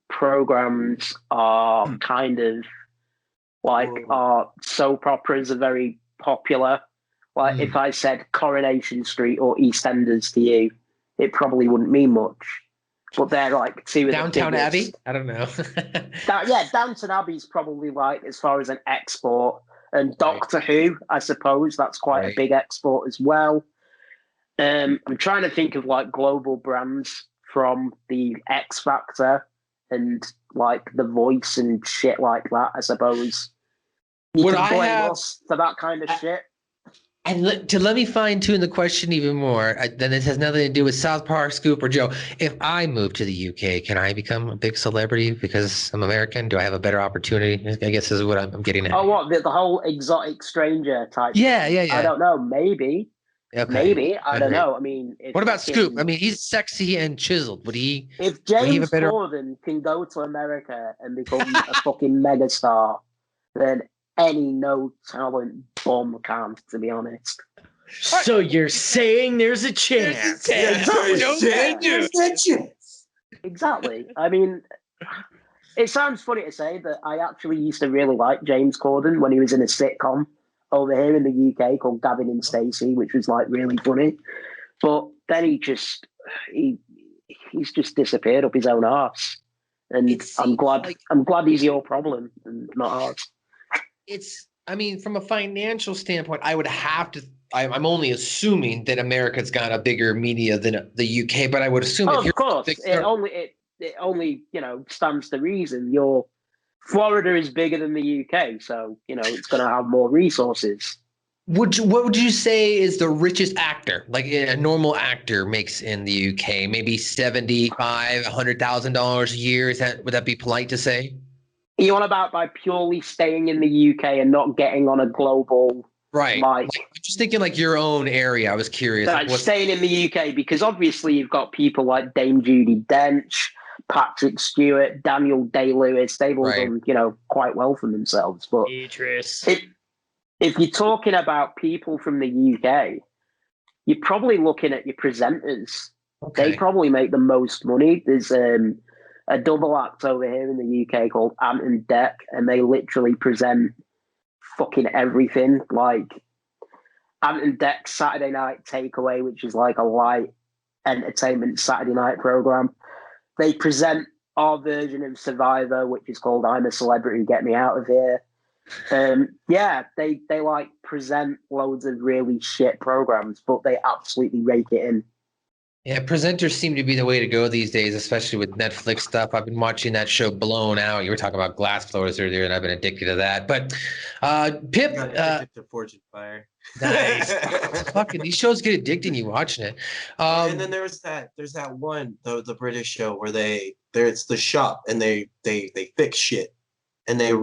programs are kind of like our soap operas are very popular. Like if I said Coronation Street or EastEnders to you, it probably wouldn't mean much. But they're like two of Downtown the biggest. Abbey? I don't know. Downton Abbey's probably like as far as an export. And Doctor Who, I suppose, that's quite a big export as well. I'm trying to think of like global brands from the X Factor and like The Voice and shit like that, I suppose. You can blame us for that kind of shit. And let me fine tune the question even more, then it has nothing to do with South Park, Scoop, or Joe. If I move to the UK, can I become a big celebrity because I'm American? Do I have a better opportunity? I guess is what I'm getting at. Oh, what? The whole exotic stranger type? Yeah. I don't know. Maybe. Okay. Maybe. I don't know. I mean, what about Scoop? I mean, he's sexy and chiseled. If James Corden can go to America and become a fucking megastar, then any no talent bum can, to be honest. So you're saying there's a chance? Exactly. I mean, it sounds funny to say that I actually used to really like James Corden when he was in a sitcom over here in the UK called Gavin and Stacey, which was like really funny. But then he's just disappeared up his own arse. And I'm glad he's your problem and not ours. I mean, from a financial standpoint, I would have to. I'm only assuming that America's got a bigger media than the UK, but I would assume. Of course, it only stands to reason. Florida is bigger than the UK, so it's going to have more resources. What would you say is the richest actor, like a normal actor makes in the UK? Maybe $75,000-$100,000 a year. Would that be polite to say? You on about by purely staying in the UK and not getting on a global I'm just thinking like your own area. I was curious. Staying in the UK, because obviously you've got people like Dame Judi Dench, Patrick Stewart, Daniel Day-Lewis. They've all done, quite well for themselves. But Idris. If you're talking about people from the UK, you're probably looking at your presenters. Okay. They probably make the most money. There's a double act over here in the UK called Ant and Dec, and they literally present fucking everything. Like Ant and Dec's Saturday Night Takeaway, which is like a light entertainment Saturday night program. They present our version of Survivor, which is called I'm a Celebrity, Get Me Out of Here. Yeah, they like present loads of really shit programs, but they absolutely rake it in. Yeah, presenters seem to be the way to go these days, especially with Netflix stuff. I've been watching that show Blown Out. You were talking about glass floors earlier, and I've been addicted to that. But Pip, Got addicted to Fortune Fire. nice. Fucking these shows get addicting you watching it. And then there's that one, the British show where it's the shop and they fix shit and they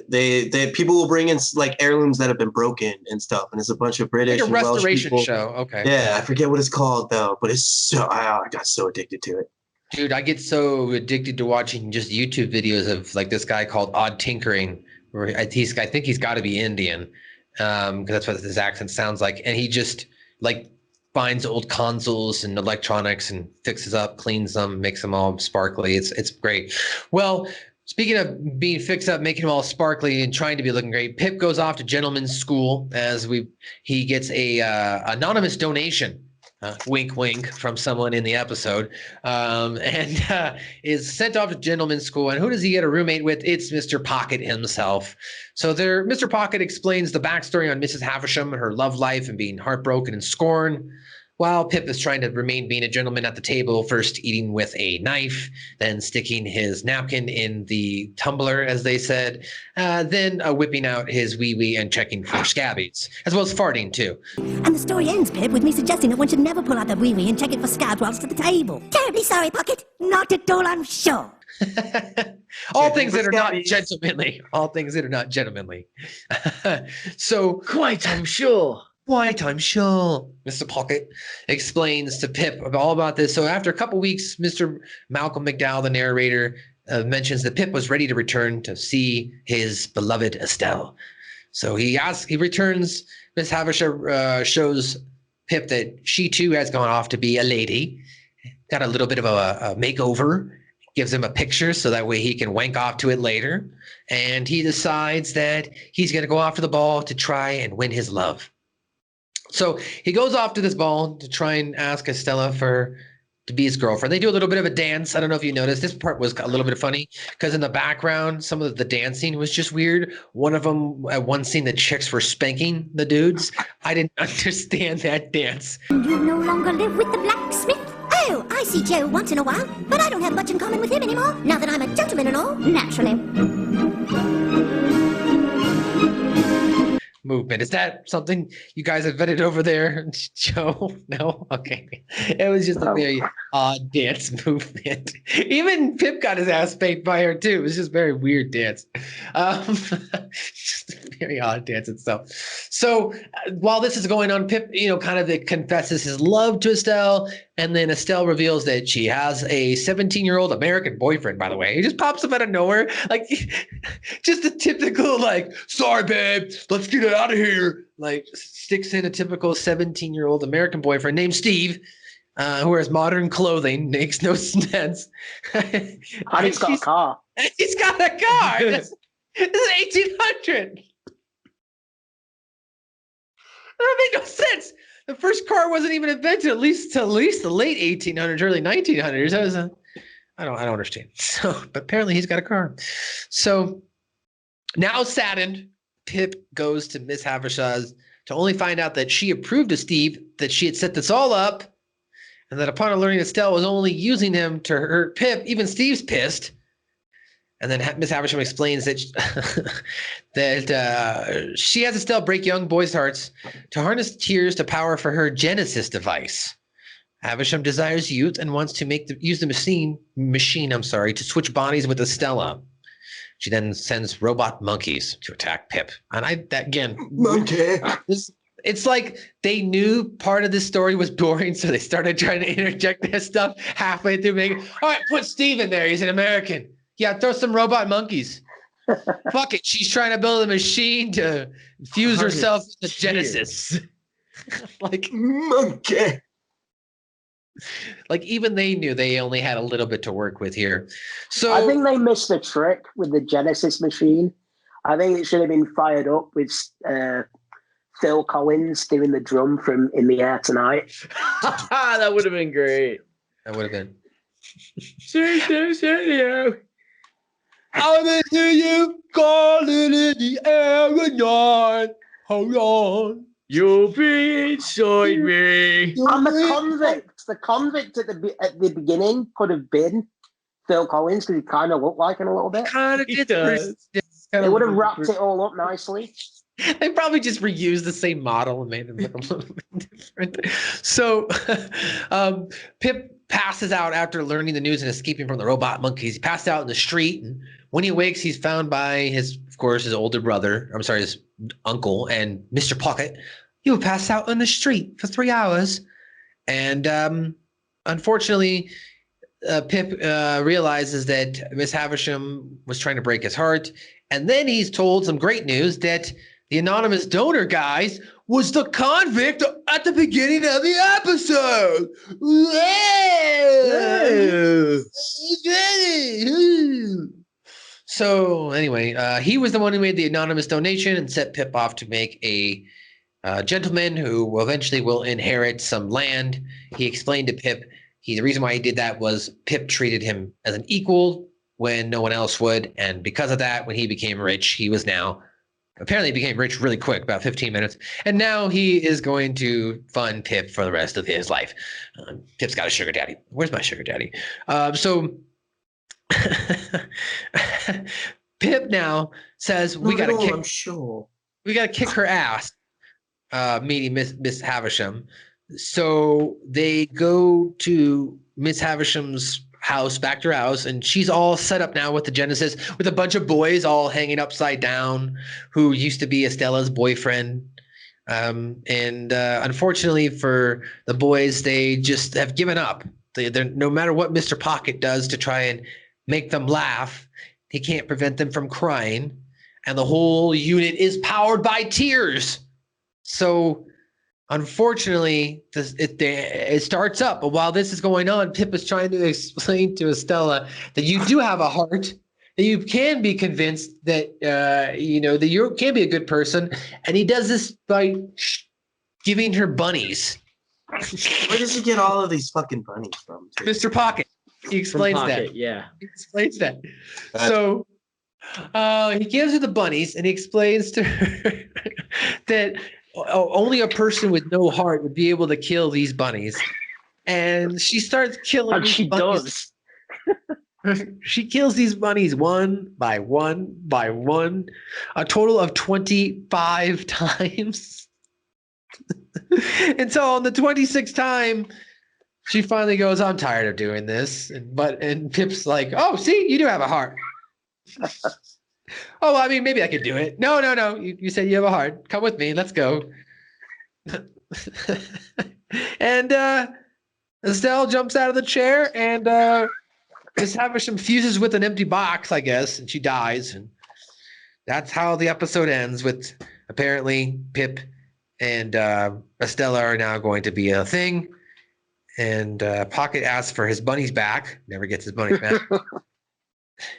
they people will bring in like heirlooms that have been broken and stuff, and it's a bunch of British like a and Welsh restoration people. show. Okay. Yeah, I forget what it's called though, but it's so I got so addicted to it. Dude, I get so addicted to watching just YouTube videos of like this guy called Odd Tinkering, where I think he's got to be Indian, because that's what his accent sounds like, and he just like finds old consoles and electronics and fixes up, cleans them, makes them all sparkly. It's great. Well, speaking of being fixed up, making them all sparkly and trying to be looking great, Pip goes off to gentleman's school as he gets a anonymous donation. Wink, wink, from someone in the episode, and is sent off to gentleman's school. And who does he get a roommate with? It's Mr. Pocket himself. So Mr. Pocket explains the backstory on Mrs. Havisham, her love life, and being heartbroken and scorned, while Pip is trying to remain being a gentleman at the table, first eating with a knife, then sticking his napkin in the tumbler, as they said, then whipping out his wee-wee and checking for scabies, as well as farting, too. And the story ends, Pip, with me suggesting that one should never pull out the wee-wee and check it for scabs whilst at the table. Terribly sorry, Pocket. Not at all, I'm sure. All things that are not gentlemanly. All things that are not gentlemanly. So, Quite, I'm sure. Quite, I'm sure. Mr. Pocket explains to Pip all about this. So after a couple weeks, Mr. Malcolm McDowell, the narrator, mentions that Pip was ready to return to see his beloved Estelle. So he returns. Miss Havisham shows Pip that she too has gone off to be a lady. Got a little bit of a makeover. Gives him a picture so that way he can wank off to it later. And he decides that he's going to go off to the ball to try and win his love. So he goes off to this ball to try and ask Estella to be his girlfriend. They do a little bit of a dance. I don't know if you noticed. This part was a little bit funny because in the background, some of the dancing was just weird. One of them, at one scene, the chicks were spanking the dudes. I didn't understand that dance. You no longer live with the blacksmith? Oh, I see Joe once in a while, but I don't have much in common with him anymore, now that I'm a gentleman and all. Naturally. Movement. Is that something you guys have vetted over there, Joe? No? Okay. It was just a very odd dance movement. Even Pip got his ass spanked by her too. It was just very weird dance. Just a very odd dance itself. So while this is going on, Pip, kind of confesses his love to Estelle, and then Estelle reveals that she has a 17-year-old American boyfriend, by the way. He just pops up out of nowhere. Like, just a typical, sorry, babe, let's get it out of here. Sticks in a typical 17-year-old American boyfriend named Steve, who wears modern clothing. Makes no sense. And he's got a car. He's got a car. This is 1800. That made no sense. The first car wasn't even invented at least the late 1800s, early 1900s. That was I don't understand. So, but apparently he's got a car. So now saddened, Pip goes to Miss Havisham's to only find out that she approved of Steve, that she had set this all up, and that upon learning Estelle was only using him to hurt Pip, even Steve's pissed. And then Miss Havisham explains that she has Estelle break young boys' hearts to harness tears to power for her Genesis device. Havisham desires youth and wants to use the machine to switch bodies with Estella. She then sends robot monkeys to attack Pip. And Monkey. It's like they knew part of this story was boring, so they started trying to interject that stuff halfway through. All right, put Steve in there. He's an American. Yeah, throw some robot monkeys. Fuck it. She's trying to build a machine to fuse herself with Genesis. Monkey. Even they knew they only had a little bit to work with here. So I think they missed the trick with the Genesis machine. I think it should have been fired up with Phil Collins doing the drum from In the Air Tonight. That would have been great. That would have been. I will hear you calling in the air again. Hold on. You'll be inside me. And the convict at the beginning could have been Phil Collins because he kind of looked like him a little bit. Kind of does. They would have wrapped it all up nicely. They probably just reused the same model and made him look a little bit different. So Pip passes out after learning the news and escaping from the robot monkeys. He passed out in the street, and when he wakes, he's found by his older brother. I'm sorry, his uncle and Mr. Pocket. You passed out in the street for 3 hours, and unfortunately, Pip realizes that Miss Havisham was trying to break his heart, and then he's told some great news that the anonymous donor, guys, was the convict at the beginning of the episode. So anyway, he was the one who made the anonymous donation and set Pip off to make a gentleman who eventually will inherit some land. He explained to Pip the reason why he did that was Pip treated him as an equal when no one else would, and because of that, when he became rich, he was now apparently became rich really quick, about 15 minutes, and now he is going to fund Pip for the rest of his life. Pip's got a sugar daddy. Where's my sugar daddy? So Pip now says we got to kick her ass, meeting Miss Havisham. So they go to Miss Havisham's house, back to her house, and she's all set up now with the Genesis, with a bunch of boys all hanging upside down who used to be Estella's boyfriend. And unfortunately for the boys, they just have given up. They're no matter what Mr. Pocket does to try and make them laugh, he can't prevent them from crying. And the whole unit is powered by tears. So unfortunately, it starts up. But while this is going on, Pip is trying to explain to Estella that you do have a heart, that you can be convinced that, that you can be a good person. And he does this by giving her bunnies. Where does he get all of these fucking bunnies from? Too? Mr. Pocket. He explains Pocket, that. Yeah. He explains that. So he gives her the bunnies, and he explains to her that only a person with no heart would be able to kill these bunnies. And she starts killing And she bunnies. Does. She kills these bunnies one by one by one, a total of 25 times. And so on the 26th time, she finally goes, I'm tired of doing this. And Pip's like, oh, see, you do have a heart. Oh, I mean, maybe I could do it. No. You said you have a heart. Come with me. Let's go. And Estelle jumps out of the chair, and Miss Havisham fuses with an empty box, I guess, and she dies. And that's how the episode ends, with apparently Pip and Estella are now going to be a thing. And Pocket asks for his bunnies back. Never gets his bunnies back.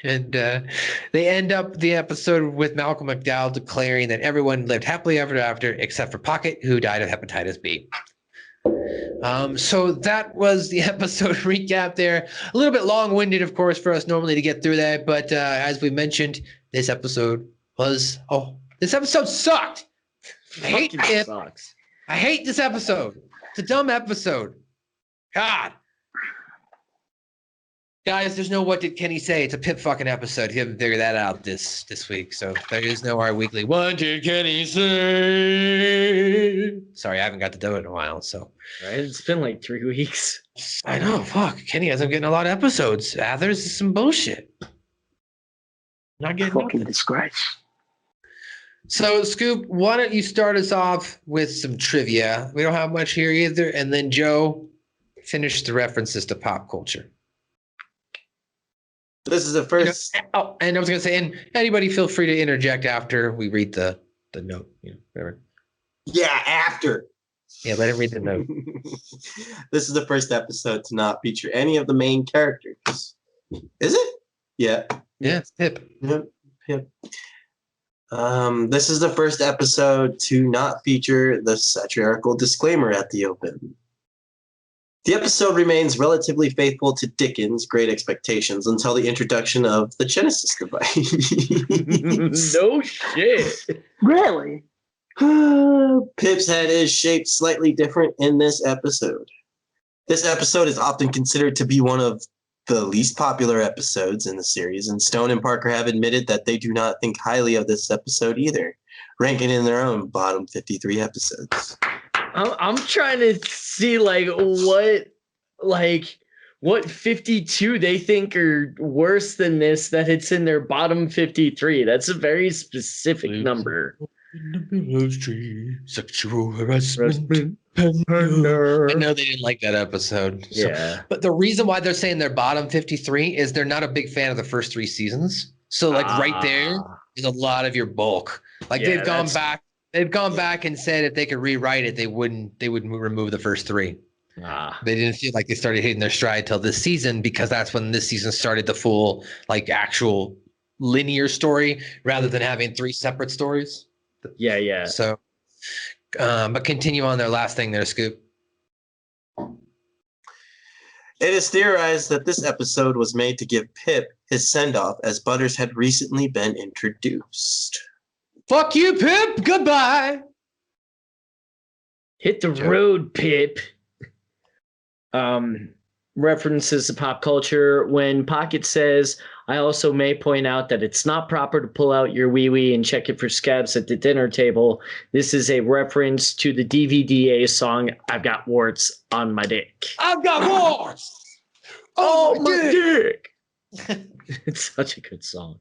And they end up the episode with Malcolm McDowell declaring that everyone lived happily ever after except for Pocket, who died of hepatitis B. So that was the episode recap there. A little bit long-winded, of course, for us normally to get through that. But as we mentioned, this episode sucked. I hate it. Sucks. I hate this episode. It's a dumb episode. God. Guys, there's no what did Kenny say. It's a Pip fucking episode. You haven't figured that out this week. So there is no our weekly what did Kenny say. Sorry, I haven't got to do it in a while. So Right? It's been like 3 weeks. I know. Fuck. Kenny hasn't getting a lot of episodes. Athers is some bullshit. Not getting Fucking nothing. disgrace. So, Scoop, why don't you start us off with some trivia? We don't have much here either. And then, Joe, finish the references to pop culture. This is the first. And I was going to say, and anybody feel free to interject after we read the note. Whatever. Yeah, after. Yeah, let him read the note. This is the first episode to not feature any of the main characters. Is it? Yeah. Yeah, it's Pip. Yep. This is the first episode to not feature the satirical disclaimer at the open. The episode remains relatively faithful to Dickens' Great Expectations until the introduction of the Genesis device. No shit. Really? Pip's head is shaped slightly different in this episode. This episode is often considered to be one of the least popular episodes in the series, and Stone and Parker have admitted that they do not think highly of this episode either, ranking in their own bottom 53 episodes. I'm trying to see what 52 they think are worse than this, that it's in their bottom 53. That's a very specific number. Sexual harassment. I know they didn't like that episode. Yeah. But the reason why they're saying they're bottom 53 is they're not a big fan of the first 3 seasons. So right there is a lot of your bulk. They've gone back. They've gone back and said if they could rewrite it, they wouldn't remove the first 3. They didn't feel like they started hitting their stride till this season, because that's when this season started the full actual linear story rather than having 3 separate stories. Yeah. So, but continue on their last thing there, Scoop. It is theorized that this episode was made to give Pip his send-off, as Butters had recently been introduced. Fuck you, Pip. Goodbye. Hit the road, Pip. References to pop culture when Pocket says, I also may point out that it's not proper to pull out your wee-wee and check it for scabs at the dinner table. This is a reference to the DVDA song, I've Got Warts on My Dick. I've got warts! Oh, my dick! It's such a good song.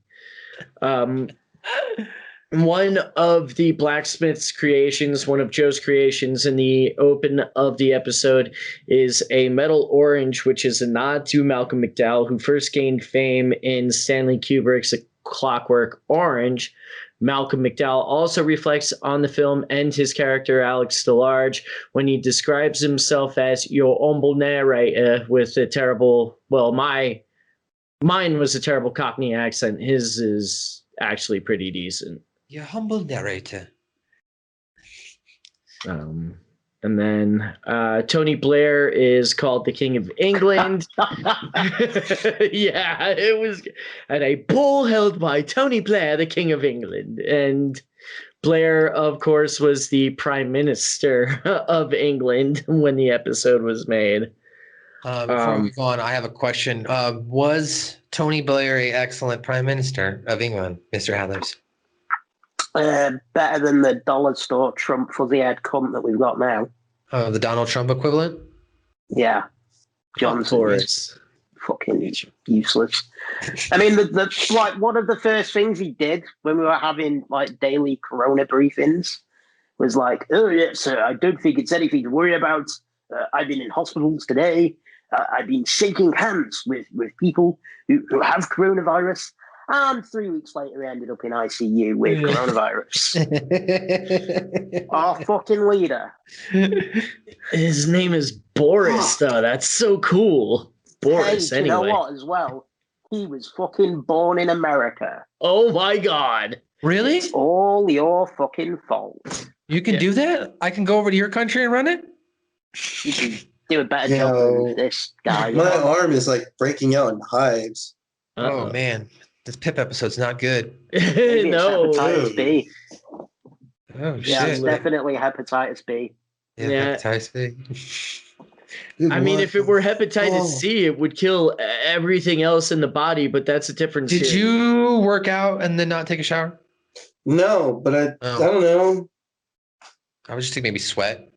One of the blacksmith's creations, one of Joe's creations in the open of the episode, is a metal orange, which is a nod to Malcolm McDowell, who first gained fame in Stanley Kubrick's A Clockwork Orange. Malcolm McDowell also reflects on the film and his character Alex DeLarge when he describes himself as your humble narrator with a terrible, mine was a terrible Cockney accent. His is actually pretty decent. Your humble narrator. And then Tony Blair is called the King of England. Yeah, it was at a ball held by Tony Blair, the King of England. And Blair, of course, was the Prime Minister of England when the episode was made. Before we go on, I have a question. Was Tony Blair an excellent Prime Minister of England, Mr. Athers? Better than the dollar store Trump fuzzy head cunt that we've got now. Oh, the Donald Trump equivalent? Yeah. Johnson is fucking useless. I mean, the one of the first things he did when we were having daily corona briefings was oh yes, sir, I don't think it's anything to worry about. I've been in hospitals today. I've been shaking hands with people who have coronavirus. And 3 weeks later, he ended up in ICU with coronavirus. Our fucking leader. His name is Boris, though. That's so cool. Boris, hey, anyway. You know what, as well? He was fucking born in America. Oh, my God. Really? It's all your fucking fault. You can do that? I can go over to your country and run it? You can do a better job than this guy. My arm is breaking out in hives. Oh, man. This Pip episode's not good. No. Hepatitis B. Oh, shit. Yeah, it's definitely hepatitis B. Yeah. Hepatitis B. I mean, if it were hepatitis C, it would kill everything else in the body, but that's a different Did you work out and then not take a shower? No, but I don't know. I was just thinking maybe sweat.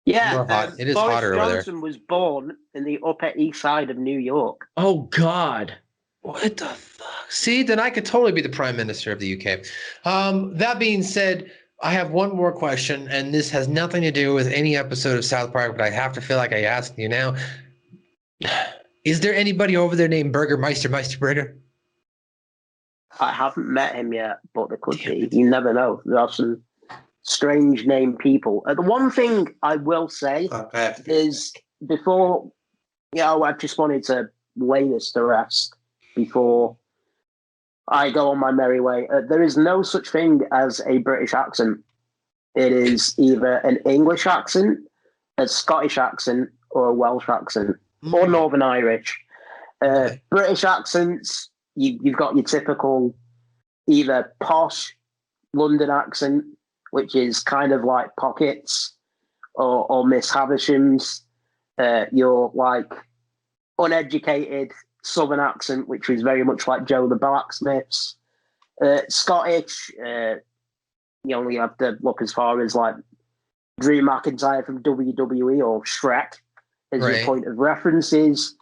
Yeah, it is Boris hotter over there. Johnson was born in the Upper East Side of New York. Oh, God. What the fuck? See, then I could totally be the Prime Minister of the UK. That being said, I have one more question, and this has nothing to do with any episode of South Park, but I have to feel like I ask you now. Is there anybody over there named Meister Burger? I haven't met him yet, but there could be. You never know. There are some strange name people. The one thing I will say is before, I just wanted to lay this to rest before I go on my merry way. There is no such thing as a British accent. It is either an English accent a Scottish accent or a Welsh accent or Northern Irish. British accents, you've got your typical either posh London accent, which is kind of like Pockets or Miss Havisham's. Your like uneducated Southern accent, which is very much like Joe the Blacksmith's. Scottish, you only have to look as far as like Drew McIntyre from WWE or Shrek as your point of references.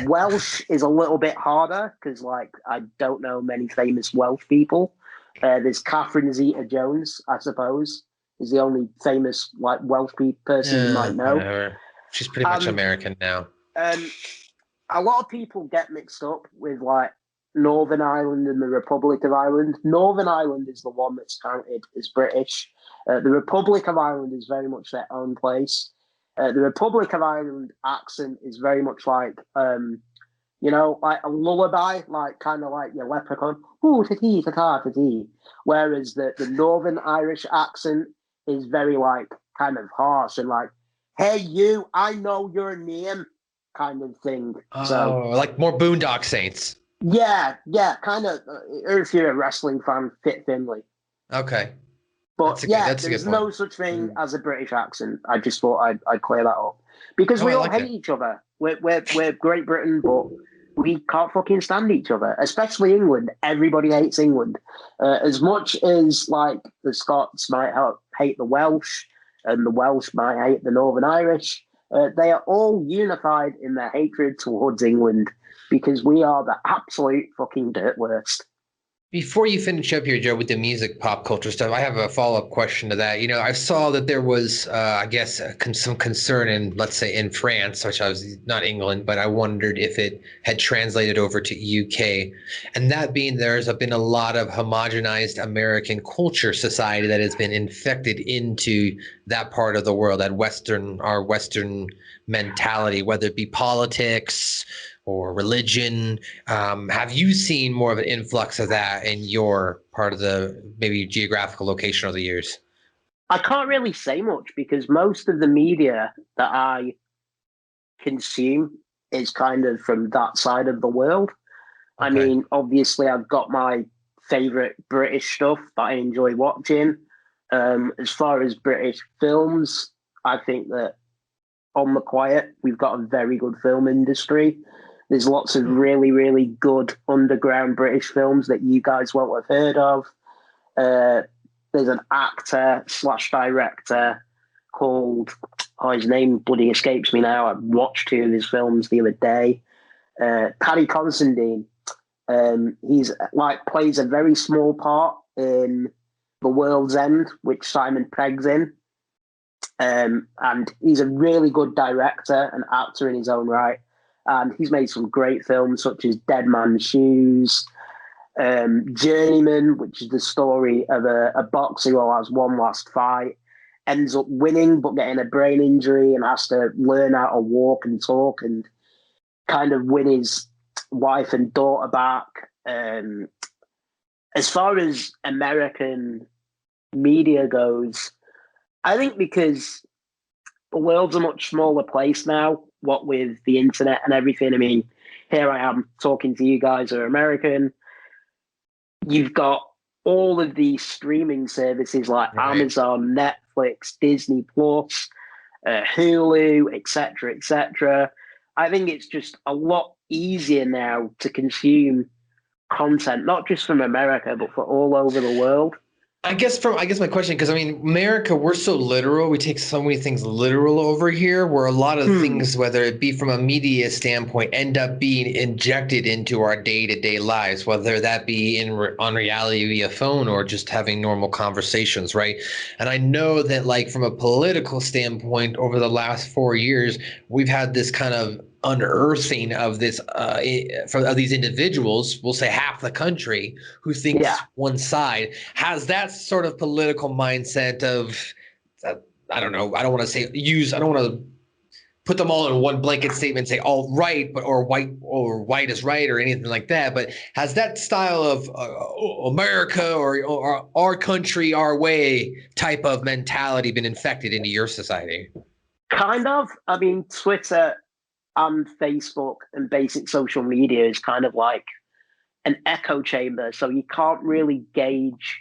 Welsh is a little bit harder because, like, I don't know many famous Welsh people. There's Catherine Zeta-Jones, I suppose, is the only famous like Welsh person you might know. Whatever. She's pretty much American now. A lot of people get mixed up with like Northern Ireland and the Republic of Ireland. Northern Ireland is the one that's counted as British. The Republic of Ireland is very much their own place. The Republic of Ireland accent is very much like, like a lullaby, like kind of like your leprechaun. Ooh, ta-tee, ta-ta, ta-tee. Whereas the Northern Irish accent is very like kind of harsh and like, hey, you, I know your name kind of thing. So like more Boondock Saints. Yeah, kind of. If you're a wrestling fan, Fit Finlay. Okay. But there's no such thing as a British accent. I just thought I'd clear that up because we all hate each other. We're Great Britain, but we can't fucking stand each other. Especially England. Everybody hates England. As much as like the Scots might hate the Welsh, and the Welsh might hate the Northern Irish, they are all unified in their hatred towards England because we are the absolute fucking dirt worst. Before you finish up here, Joe, with the music pop culture stuff, I have a follow-up question to that. You know, I saw that there was, some concern in, let's say, in France, which I was not England, but I wondered if it had translated over to UK. And that being, there's been a lot of homogenized American culture society that has been infected into that part of the world, that our Western mentality, whether it be politics or religion. Have you seen more of an influx of that in your part of the maybe geographical location over the years? I can't really say much because most of the media that I consume is kind of from that side of the world. Okay. I mean, obviously, I've got my favorite British stuff that I enjoy watching. As far as British films, I think that on the quiet, we've got a very good film industry. There's lots of really, really good underground British films that you guys won't have heard of. There's an actor / director called, his name bloody escapes me now. I watched 2 of his films the other day. Paddy Considine. He's like plays a very small part in The World's End, which Simon Pegg's in. And he's a really good director and actor in his own right. And he's made some great films such as Dead Man's Shoes, Journeyman, which is the story of a boxer who has one last fight, ends up winning but getting a brain injury and has to learn how to walk and talk and kind of win his wife and daughter back. As far as American media goes, I think because the world's a much smaller place now, what with the internet and everything. I mean, here I am talking to you guys who are American. You've got all of these streaming services like Amazon, Netflix, Disney Plus, Hulu, etc., etc. I think it's just a lot easier now to consume content, not just from America, but for all over the world. I guess my question, because I mean, America, we're so literal. We take so many things literal over here, where a lot of things, whether it be from a media standpoint, end up being injected into our day-to-day lives, whether that be on reality via phone or just having normal conversations, right? And I know that, like, from a political standpoint, over the last 4 years, we've had this kind of unearthing of this of these individuals, we'll say half the country, who thinks one side has that sort of political mindset of I don't want to put them all in one blanket statement, say all right, but or white is right or anything like that, but has that style of America or our country, our way type of mentality been infected into your society? Kind of. I mean, Twitter and Facebook and basic social media is kind of like an echo chamber. So you can't really gauge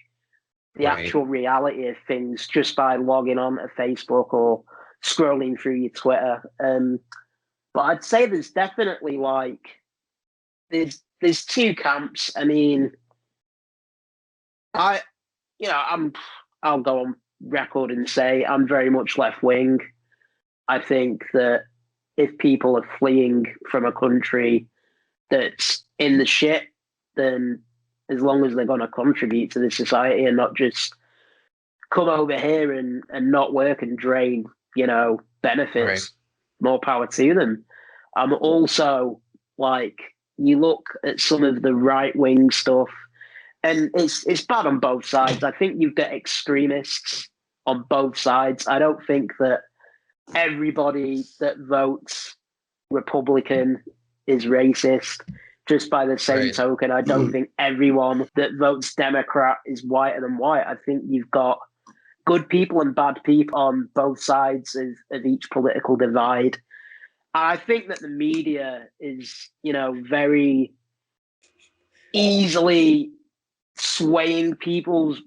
the actual reality of things just by logging on to Facebook or scrolling through your Twitter. But I'd say there's definitely like there's two camps. I mean, I'll go on record and say I'm very much left wing. I think that if people are fleeing from a country that's in the shit, then as long as they're going to contribute to the society and not just come over here and not work and drain, benefits, more power to them. I'm also like, you look at some of the right wing stuff, and it's bad on both sides. I think you've got extremists on both sides. I don't think that everybody that votes Republican is racist. Just by the same token, I don't think everyone that votes Democrat is whiter than white. I think you've got good people and bad people on both sides of each political divide. I think that the media is, very easily swaying people's,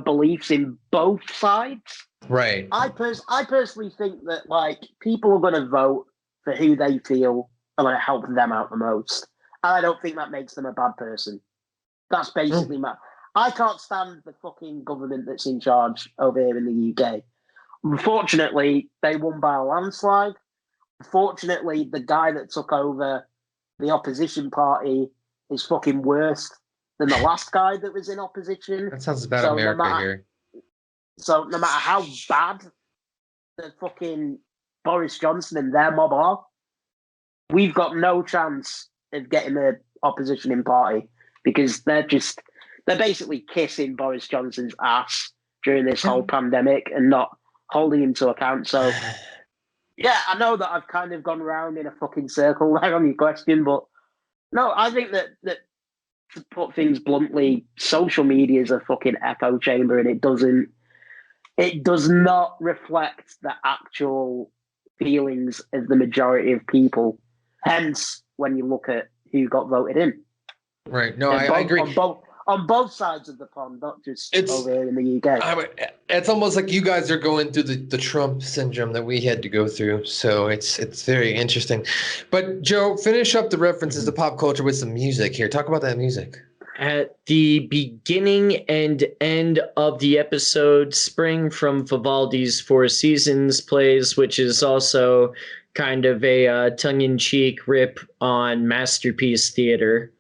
beliefs in both sides. Right. I personally think that like people are going to vote for who they feel are going to help them out the most. And I don't think that makes them a bad person. That's basically I can't stand the fucking government that's in charge over here in the UK. Unfortunately, they won by a landslide. Unfortunately, the guy that took over the opposition party is fucking worse than the last guy that was in opposition. That sounds about America here. So no matter how bad the fucking Boris Johnson and their mob are, we've got no chance of getting the opposition in party because they're basically kissing Boris Johnson's ass during this whole pandemic and not holding him to account. So yeah, I know that I've kind of gone round in a fucking circle there on your question, but no, I think that to put things bluntly, social media is a fucking echo chamber, and it does not reflect the actual feelings of the majority of people. Hence, when you look at who got voted in. Right. No, I agree. On both sides of the pond, not just over here in the UK. It's almost like you guys are going through the Trump syndrome that we had to go through. So it's very interesting. But Joe, finish up the references to pop culture with some music here. Talk about that music. At the beginning and end of the episode, Spring from Vivaldi's Four Seasons plays, which is also kind of a tongue-in-cheek rip on Masterpiece Theater.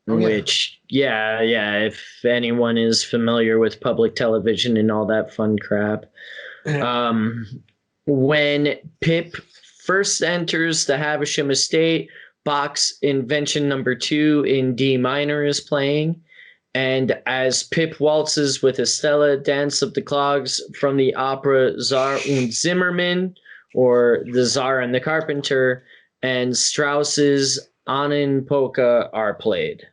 Which, if anyone is familiar with public television and all that fun crap. When Pip first enters the Havisham estate, Bach's Invention No. 2 in D minor is playing. And as Pip waltzes with Estella, Dance of the Clogs from the opera Czar und Zimmermann, or The Czar and the Carpenter, and Strauss's Ahnen Polka are played.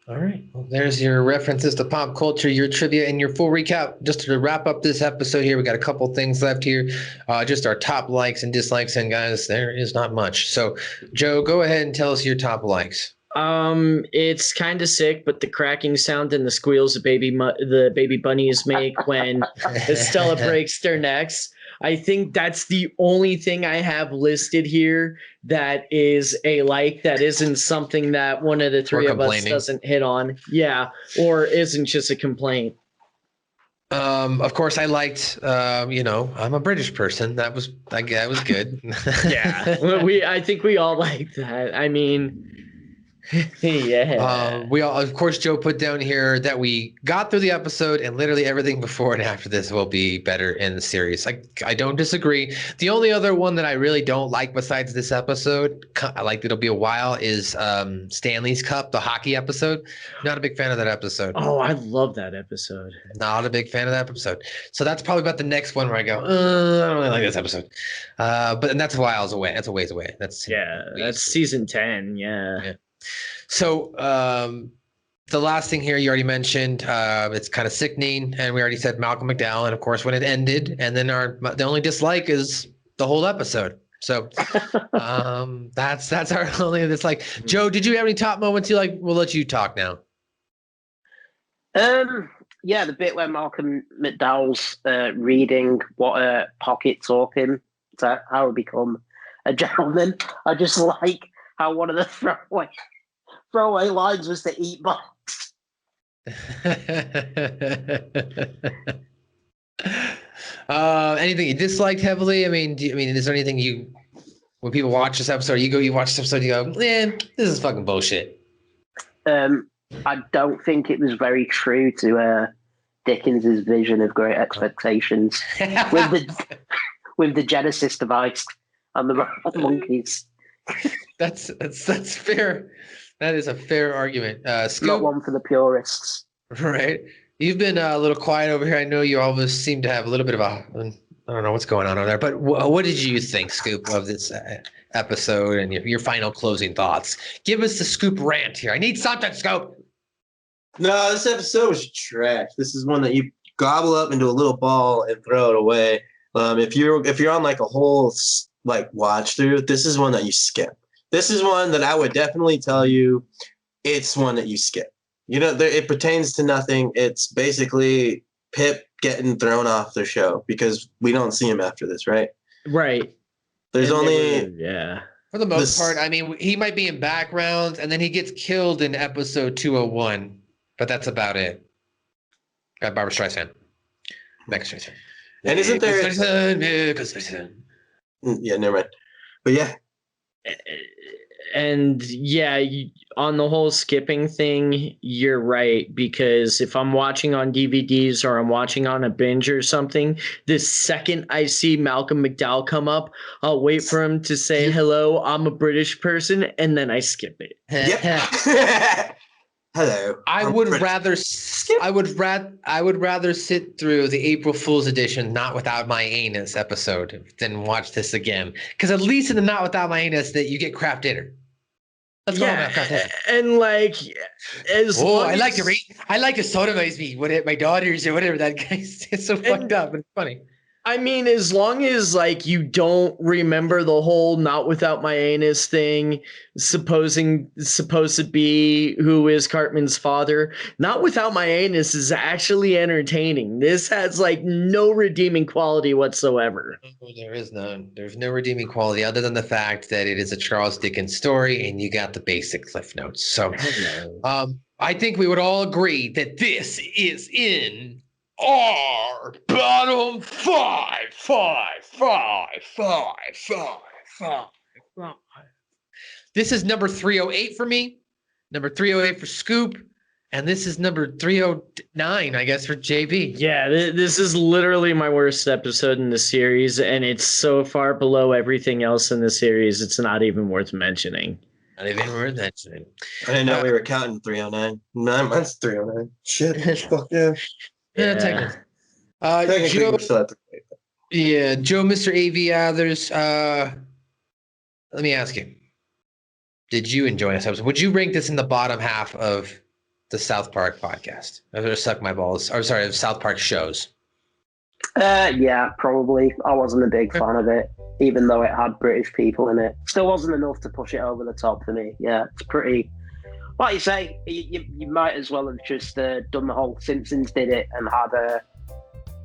All right. Well, there's your references to pop culture, your trivia, and your full recap. Just to wrap up this episode here, we got a couple things left here. Just our top likes and dislikes. And guys, there is not much. So, Joe, go ahead and tell us your top likes. It's kind of sick, but the cracking sound and the squeals the baby bunnies make when Estella breaks their necks. I think that's the only thing I have listed here that is a like that isn't something that one of the three of us doesn't hit on. Yeah, or isn't just a complaint. Of course, I liked, I'm a British person. That was good. Yeah, I think we all like that. I mean, yeah. We all, of course, Joe put down here that we got through the episode and literally everything before and after this will be better in the series. I don't disagree. The only other one that I really don't like besides this episode, I like it'll be a while, is Stanley's Cup, the hockey episode. Not a big fan of that episode. Oh, I love that episode. Not a big fan of that episode. So that's probably about the next one where I go, I don't really like this episode. But that's a while away. That's a ways away. That's season 10. Yeah. So the last thing here you already mentioned, it's kind of sickening, and we already said Malcolm McDowell, and of course when it ended, and then the only dislike is the whole episode. So that's our only dislike. Joe, did you have any top moments you like? We'll let you talk now. Yeah, the bit where Malcolm McDowell's reading what Pocket taught him to how to become a gentleman. I just like how one of the throwaway lines was to eat box. Anything you disliked heavily? I mean, is there anything when people watch this episode, you watch this episode, you go, man, this is fucking bullshit. I don't think it was very true to Dickens's vision of Great Expectations with the Genesis device and the monkeys. That's fair. That is a fair argument. Scoop, not one for the purists, right? You've been a little quiet over here. I know you always seem to have a little bit of I don't know what's going on over there, but what did you think, Scoop, of this episode and your final closing thoughts? Give us the Scoop rant here. I need something, Scoop. No, this episode was trash. This is one that you gobble up into a little ball and throw it away. If you're on like a whole like watch through, this is one that you skip. This is one that I would definitely tell you it's one that you skip. It pertains to nothing. It's basically Pip getting thrown off the show because we don't see him after this, right? Right. There's only for the most part. I mean, he might be in background, and then he gets killed in episode 201, but that's about it. Got Barbara Streisand. Next Streisand. And isn't there? Yeah, never mind. But yeah. And yeah, on the whole skipping thing, you're right. Because if I'm watching on DVDs or I'm watching on a binge or something, the second I see Malcolm McDowell come up, I'll wait for him to say, hello, I'm a British person, and then I skip it. Yep. Hello. I would rather sit through the April Fool's edition Not Without My Anus episode than watch this again. Because at least in the Not Without My Anus that you get craft dinner. That's all about craft dinner. And like I like to sodomize me with my daughters or whatever. That guy's so fucked up, but it's funny. I mean, as long as like you don't remember the whole Not Without My Anus thing, supposed to be who is Cartman's father, Not Without My Anus is actually entertaining. This has like no redeeming quality whatsoever. There is none. There's no redeeming quality other than the fact that it is a Charles Dickens story and you got the basic cliff notes. So I think we would all agree that this is in our bottom five. This is number 308 for me, number 308 for Scoop, and this is number 309, I guess, for JB. Yeah, this is literally my worst episode in the series, and it's so far below everything else in the series, it's not even worth mentioning. Not even worth mentioning. I didn't know we were counting 309. Mine's 309. Shit. Fuck yeah. Yeah, technically. Joe, Mr. AV Athers, let me ask you. Did you enjoy this episode? Would you rank this in the bottom half of the South Park podcast? Or Suck My Balls? Or sorry, of South Park shows? Yeah, probably. I wasn't a big fan of it, even though it had British people in it. Still wasn't enough to push it over the top for me. Yeah, it's pretty... Like you say, you might as well have just done the whole Simpsons did it and had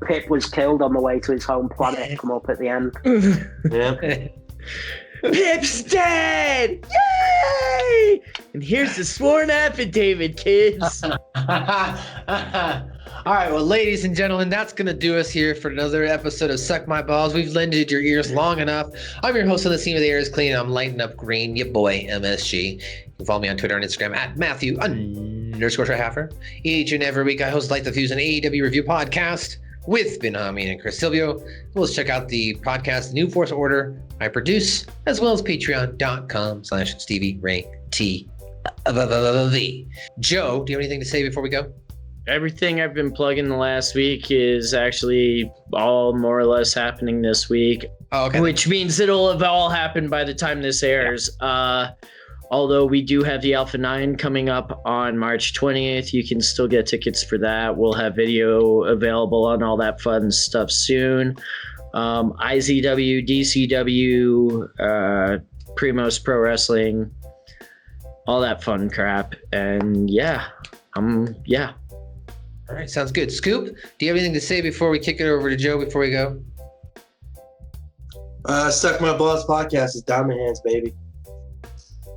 Pip was killed on the way to his home planet come up at the end. Yeah. Pip's dead! Yay! And here's the sworn affidavit, kids. All right, well, ladies and gentlemen, that's going to do us here for another episode of Suck My Balls. We've lended your ears long enough. I'm your host on the scene where the air is clean. I'm lighting up green, your boy, MSG. You can follow me on Twitter and Instagram at Matthew_Trihaffer. Each and every week, I host Light the Fuse, an AEW review podcast with Ben Hami and Chris Silvio. Let's check out the podcast New Force Order I produce, as well as patreon.com/StevieRayT. Joe, do you have anything to say before we go? Everything I've been plugging the last week is actually all more or less happening this week. Oh, okay. Which means it'll have all happened by the time this airs. Although we do have the Alpha 9 coming up on March 20th, you can still get tickets for that. We'll have video available on all that fun stuff soon. IZW, DCW, Primos Pro Wrestling, all that fun crap. And yeah. All right, sounds good. Scoop, do you have anything to say before we kick it over to Joe before we go? Suck My Balls podcast is down my hands, baby.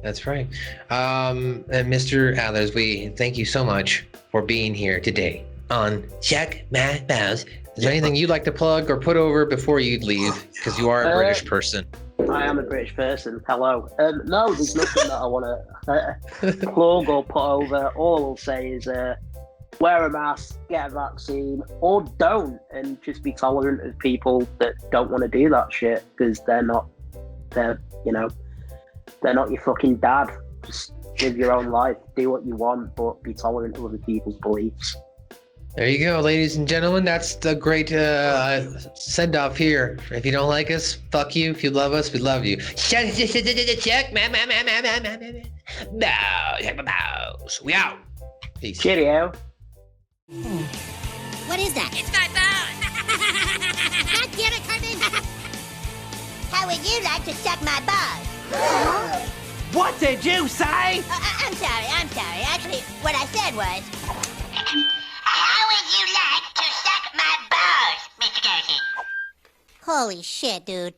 That's right. And Mr. Athers, we thank you so much for being here today on Check My Balls. Is there anything you'd like to plug or put over before you leave? Because you are a British person. I am a British person. Hello. No, there's nothing that I want to plug or put over. All I will say is wear a mask, get a vaccine, or don't, and just be tolerant of people that don't want to do that shit because they're not your fucking dad. Just live your own life, do what you want, but be tolerant of other people's beliefs. There you go, ladies and gentlemen. That's the great send-off here. If you don't like us, fuck you. If you love us, we love you. Check my mouse. We out. Peace. Cheerio. What is that? It's my bone! God damn it, Cartman! How would you like to suck my balls? What did you say? I'm sorry. Actually, what I said was... How would you like to suck my balls, Mr. Garcia? Holy shit, dude.